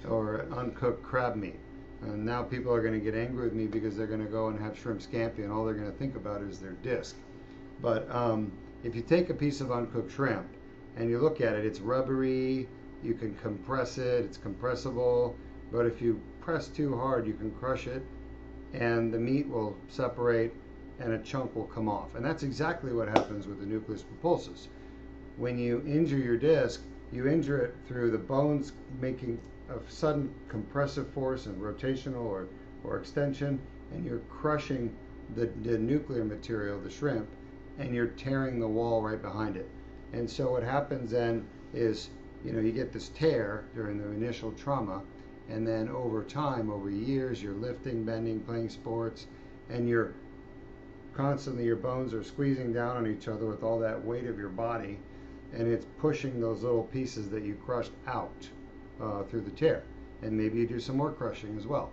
Speaker 1: uncooked crab meat. And now people are going to get angry with me because they're going to go and have shrimp scampi, and all they're going to think about is their disc. But if you take a piece of uncooked shrimp and you look at it, it's rubbery, you can compress it, it's compressible, but if you press too hard, you can crush it, and the meat will separate and a chunk will come off. And that's exactly what happens with the nucleus pulposus. When you injure your disc, you injure it through the bones making a sudden compressive force and rotational or extension, and you're crushing the nuclear material, the shrimp, and you're tearing the wall right behind it. And so what happens then is, you get this tear during the initial trauma, and then over time, over years, you're lifting, bending, playing sports, and you're constantly, your bones are squeezing down on each other with all that weight of your body, and it's pushing those little pieces that you crushed out through the tear. And maybe you do some more crushing as well.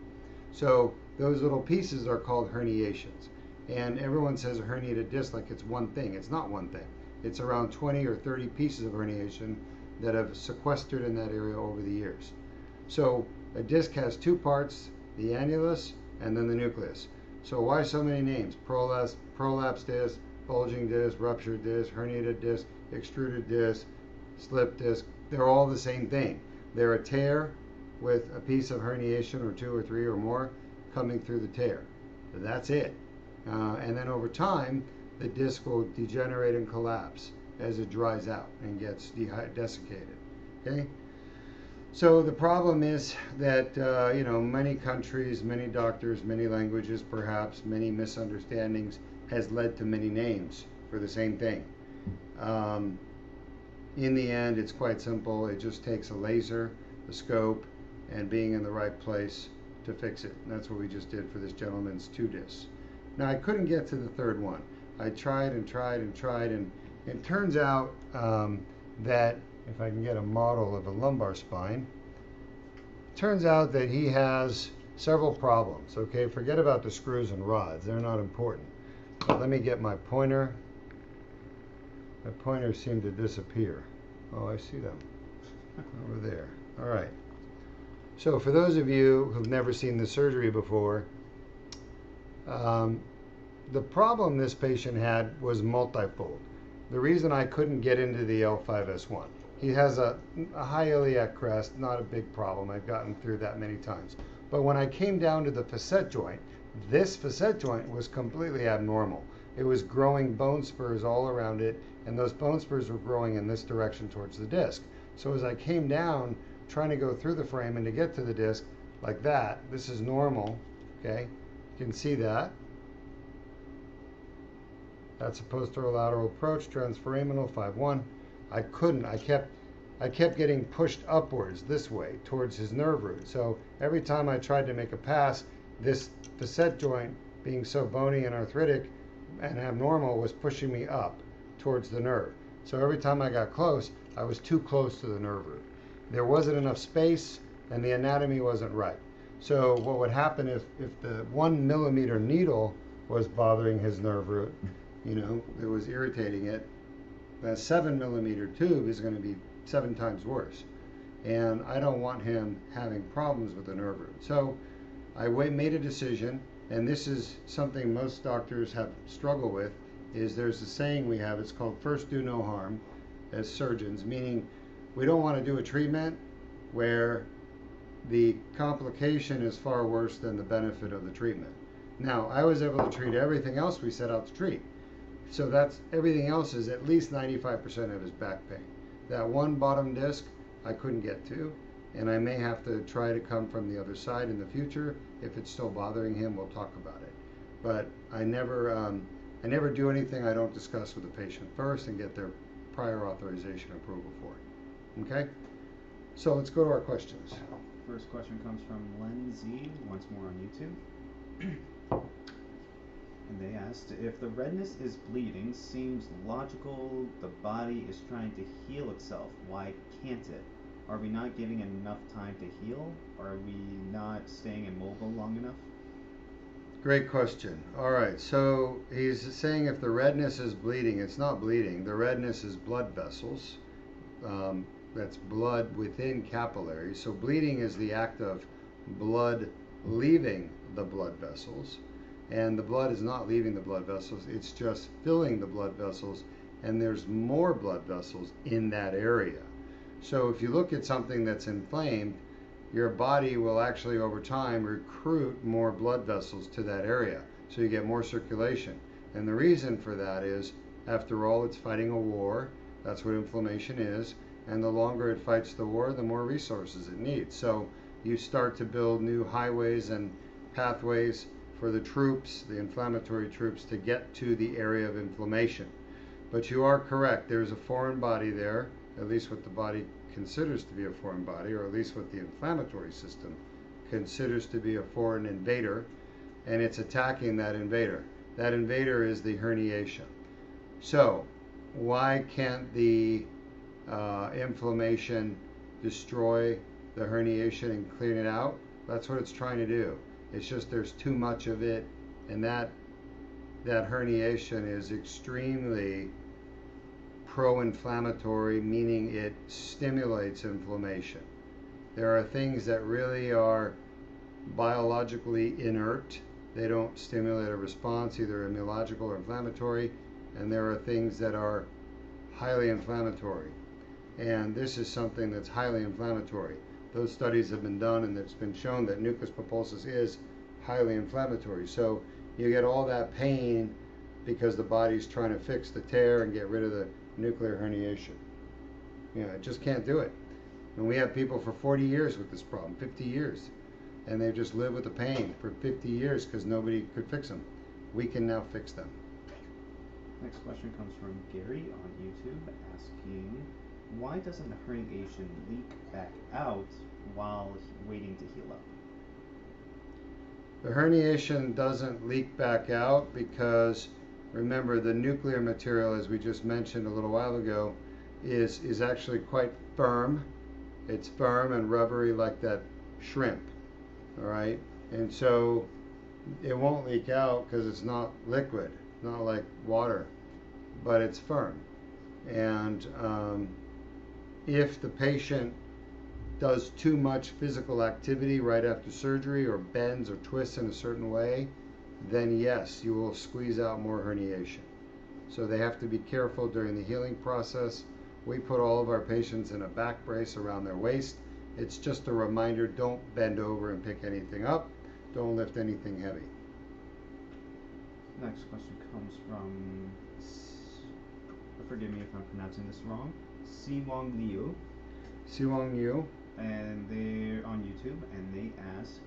Speaker 1: So those little pieces are called herniations. And everyone says a herniated disc like it's one thing. It's not one thing. It's around 20 or 30 pieces of herniation that have sequestered in that area over the years. So a disc has two parts, the annulus and then the nucleus. So why so many names? Prolapse disc, bulging disc, ruptured disc, herniated disc, extruded disc, slip disc. They're all the same thing. They're a tear with a piece of herniation, or two or three or more, coming through the tear. That's it. And then over time, the disc will degenerate and collapse as it dries out and gets desiccated. Okay? So the problem is that many countries, many doctors, many languages, perhaps many misunderstandings has led to many names for the same thing. In the end, it's quite simple. It just takes a laser, a scope, and being in the right place to fix it. And that's what we just did for this gentleman's 2 discs. Now, I couldn't get to the third one. I tried and tried and tried, and it turns out that if I can get a model of a lumbar spine, it turns out that he has several problems. Okay, forget about the screws and rods. They're not important. But let me get my pointer. My pointers seem to disappear. Oh, I see them over there. All right. So for those of you who've never seen the surgery before, the problem this patient had was multifold. The reason I couldn't get into the L5-S1, he has a high iliac crest, not a big problem. I've gotten through that many times. But when I came down to the facet joint, this facet joint was completely abnormal. It was growing bone spurs all around it, and those bone spurs were growing in this direction towards the disc. So as I came down, trying to go through the frame and to get to the disc like that, this is normal, okay? You can see that. That's a posterolateral approach, transforaminal 5-1. I couldn't, I kept getting pushed upwards this way towards his nerve root. So every time I tried to make a pass, this facet joint, being so bony and arthritic and abnormal, was pushing me up towards the nerve. So every time I got close, I was too close to the nerve root. There wasn't enough space and the anatomy wasn't right. So what would happen if the 1 millimeter needle was bothering his nerve root, it was irritating it, the 7 millimeter tube is going to be 7 times worse. And I don't want him having problems with the nerve root. So I made a decision, and this is something most doctors have struggled with, is there's a saying we have, it's called first do no harm as surgeons, meaning we don't want to do a treatment where the complication is far worse than the benefit of the treatment. Now, I was able to treat everything else we set out to treat. So that's, everything else is at least 95% of his back pain. That one bottom disc I couldn't get to, and I may have to try to come from the other side in the future. If it's still bothering him, we'll talk about it. But I never do anything I don't discuss with the patient first and get their prior authorization approval for it. Okay? So let's go to our questions.
Speaker 5: First question comes from Len Z, once more on YouTube. And they asked, if the redness is bleeding, seems logical the body is trying to heal itself. Why can't it? Are we not giving enough time to heal? Are we not staying immobile long enough?
Speaker 1: Great question. All right, so he's saying if the redness is bleeding, it's not bleeding. The redness is blood vessels that's blood within capillaries. So bleeding is the act of blood leaving the blood vessels, and the blood is not leaving the blood vessels, it's just filling the blood vessels, and there's more blood vessels in that area. So if you look at something that's inflamed, your body will actually over time recruit more blood vessels to that area, so you get more circulation. And the reason for that is, after all, it's fighting a war. That's what inflammation is. And the longer it fights the war, the more resources it needs. So you start to build new highways and pathways for the troops, the inflammatory troops, to get to the area of inflammation. But you are correct. There's a foreign body there, at least what the body considers to be a foreign body, or at least what the inflammatory system considers to be a foreign invader, and it's attacking that invader. That invader is the herniation. So why can't the inflammation destroy the herniation and clean it out? That's what it's trying to do. It's just there's too much of it, and that herniation is extremely pro-inflammatory, meaning it stimulates inflammation. There are things that really are biologically inert. They don't stimulate a response, either immunological or inflammatory, and there are things that are highly inflammatory. And this is something that's highly inflammatory. Those studies have been done, and it's been shown that nucleus pulposus is highly inflammatory. So you get all that pain because the body's trying to fix the tear and get rid of the nuclear herniation. You know, it just can't do it. And we have people for 40 years with this problem, 50 years. And they've just lived with the pain for 50 years because nobody could fix them. We can now fix them.
Speaker 5: Next question comes from Gary on YouTube asking, why doesn't the herniation leak back out while waiting to heal up?
Speaker 1: The herniation doesn't leak back out because, remember, the nuclear material, as we just mentioned a little while ago, is actually quite firm. It's firm and rubbery like that shrimp, all right? And so it won't leak out because it's not liquid, not like water, but it's firm. And if the patient does too much physical activity right after surgery, or bends or twists in a certain way, then yes, you will squeeze out more herniation. So they have to be careful during the healing process. We put all of our patients in a back brace around their waist. It's just a reminder, don't bend over and pick anything up. Don't lift anything heavy.
Speaker 5: Next question comes from, forgive me if I'm pronouncing this wrong, Siwang Liu.
Speaker 1: Siwang Liu.
Speaker 5: And they're on YouTube, and they ask,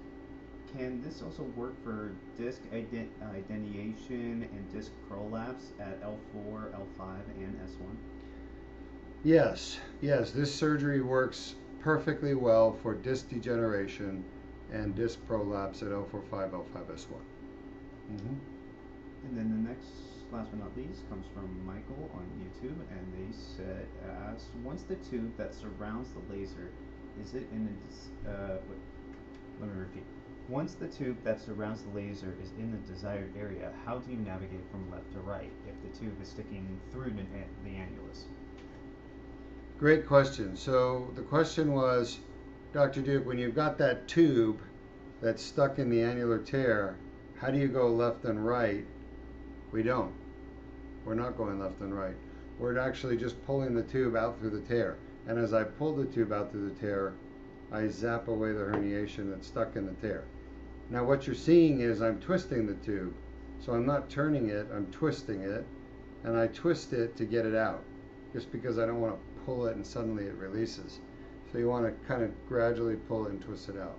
Speaker 5: can this also work for disc ideation and disc prolapse at L4, L5, and S1?
Speaker 1: Yes, this surgery works perfectly well for disc degeneration and disc prolapse at L4-5, L5-S1.
Speaker 5: And then the next, last but not least, comes from Michael on YouTube, and they asked, once the tube that surrounds the laser, is it in the, let me repeat. Once the tube that surrounds the laser is in the desired area, how do you navigate from left to right if the tube is sticking through the annulus?
Speaker 1: Great question. So the question was, Dr. Deuk, when you've got that tube that's stuck in the annular tear, how do you go left and right? We don't. We're not going left and right. We're actually just pulling the tube out through the tear. And as I pull the tube out through the tear, I zap away the herniation that's stuck in the tear. Now what you're seeing is I'm twisting the tube. So I'm not turning it, I'm twisting it. And I twist it to get it out, just because I don't want to pull it and suddenly it releases. So you want to kind of gradually pull it and twist it out.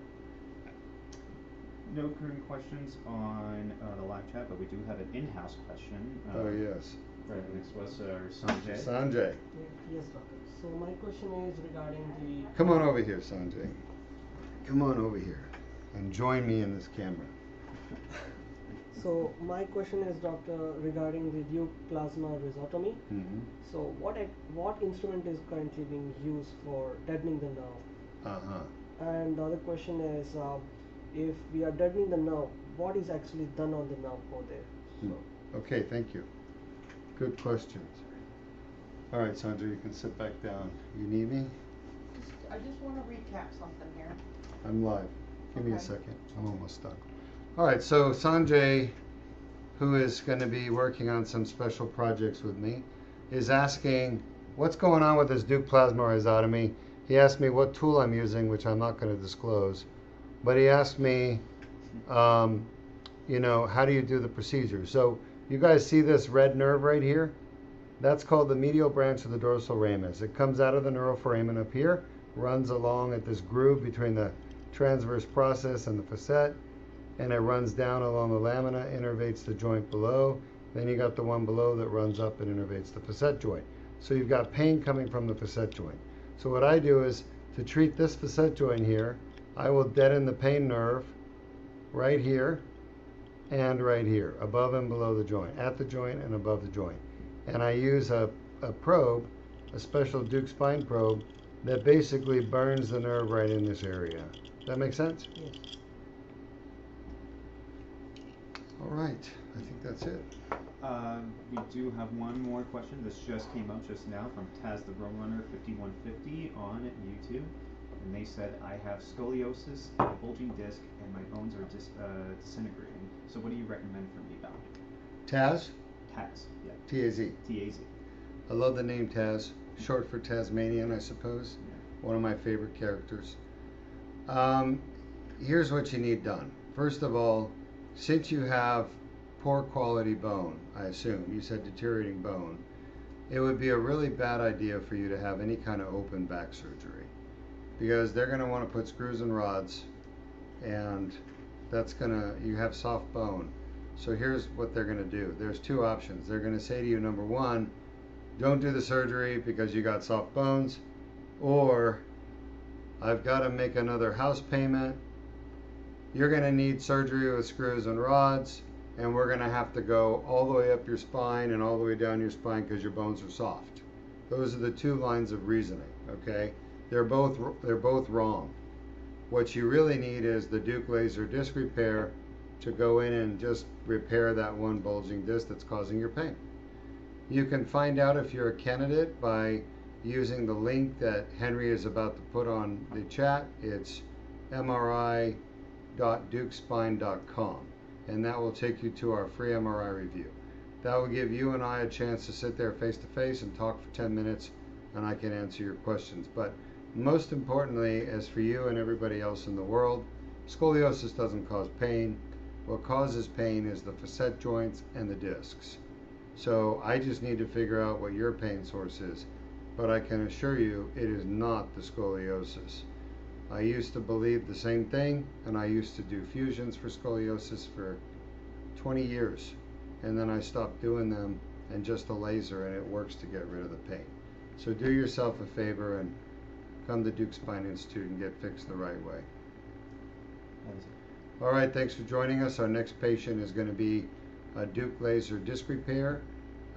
Speaker 5: No current questions on the live chat, but we do have an in-house question.
Speaker 1: Oh yes.
Speaker 5: Right next to us are Sanjay.
Speaker 1: Sanjay.
Speaker 6: Yes, doctor. So my question is regarding the...
Speaker 1: Come on over here, Sanjay. Come on over here and join me in this camera.
Speaker 6: So my question is, doctor, regarding the Deuk plasma rhizotomy. So what instrument is currently being used for deadening the nerve? And the other question is, if we are deadening the nerve, what is actually done on the nerve over there? So,
Speaker 1: Okay, thank you. Good questions. All right, Sandra, you can sit back down. You need me?
Speaker 7: I just want to recap something here.
Speaker 1: I'm live. Give me a
Speaker 7: Okay.
Speaker 1: second. I'm almost done. All right, so Sanjay, who is going to be working on some special projects with me, is asking what's going on with this Deuk plasma rhizotomy. He asked me what tool I'm using, which I'm not going to disclose, but he asked me, you know, how do you do the procedure? So you guys see this red nerve right here? That's called the medial branch of the dorsal ramus. It comes out of the neuroforamen up here, runs along at this groove between the transverse process and the facet, and it runs down along the lamina, innervates the joint below. Then you got the one below that runs up and innervates the facet joint. So you've got pain coming from the facet joint. So what I do is, to treat this facet joint here, I will deaden the pain nerve right here and right here, above and below the joint, at the joint and above the joint. And I use a probe, a special Deuk spine probe, that basically burns the nerve right in this area. Does that make sense?
Speaker 6: Yes.
Speaker 1: All right, I think that's it.
Speaker 5: We do have one more question. This just came up just now from Taz the Road Runner 5150 on YouTube. And they said, I have scoliosis and a bulging disc and my bones are disintegrating. So what do you recommend for me, Doc?
Speaker 1: Taz?
Speaker 5: Taz, yeah.
Speaker 1: T-A-Z.
Speaker 5: T-A-Z.
Speaker 1: I love the name Taz, short for Tasmanian, I suppose.
Speaker 5: Yeah.
Speaker 1: One of my favorite characters. Here's what you need done. First of all, since you have poor quality bone, I assume, you said deteriorating bone, it would be a really bad idea for you to have any kind of open back surgery, because they're going to want to put screws and rods, and that's going to, you have soft bone. So here's what they're going to do. There's two options. They're going to say to you, number one, don't do the surgery because you got soft bones, or I've got to make another house payment. You're going to need surgery with screws and rods, and we're going to have to go all the way up your spine and all the way down your spine because your bones are soft. Those are the two lines of reasoning, okay? They're both wrong. What you really need is the Deuk laser disc repair to go in and just repair that one bulging disc that's causing your pain. You can find out if you're a candidate by using the link that Henry is about to put on the chat. It's mri.deukspine.com, and that will take you to our free MRI review. That will give you and I a chance to sit there face to face and talk for 10 minutes, and I can answer your questions. But most importantly, as for you and everybody else in the world, scoliosis doesn't cause pain. What causes pain is the facet joints and the discs. So I just need to figure out what your pain source is, but I can assure you it is not the scoliosis. I used to believe the same thing, and I used to do fusions for scoliosis for 20 years, and then I stopped doing them and just a laser, and it works to get rid of the pain. So do yourself a favor and come to Deuk Spine Institute and get fixed the right way.
Speaker 5: That is it.
Speaker 1: All right, thanks for joining us. Our next patient is going to be a Deuk laser disc repair,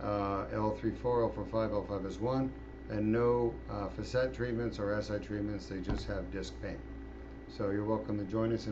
Speaker 1: L3-4, L4-5, L5-S1, and no facet treatments or SI treatments. They just have disc pain. So you're welcome to join us.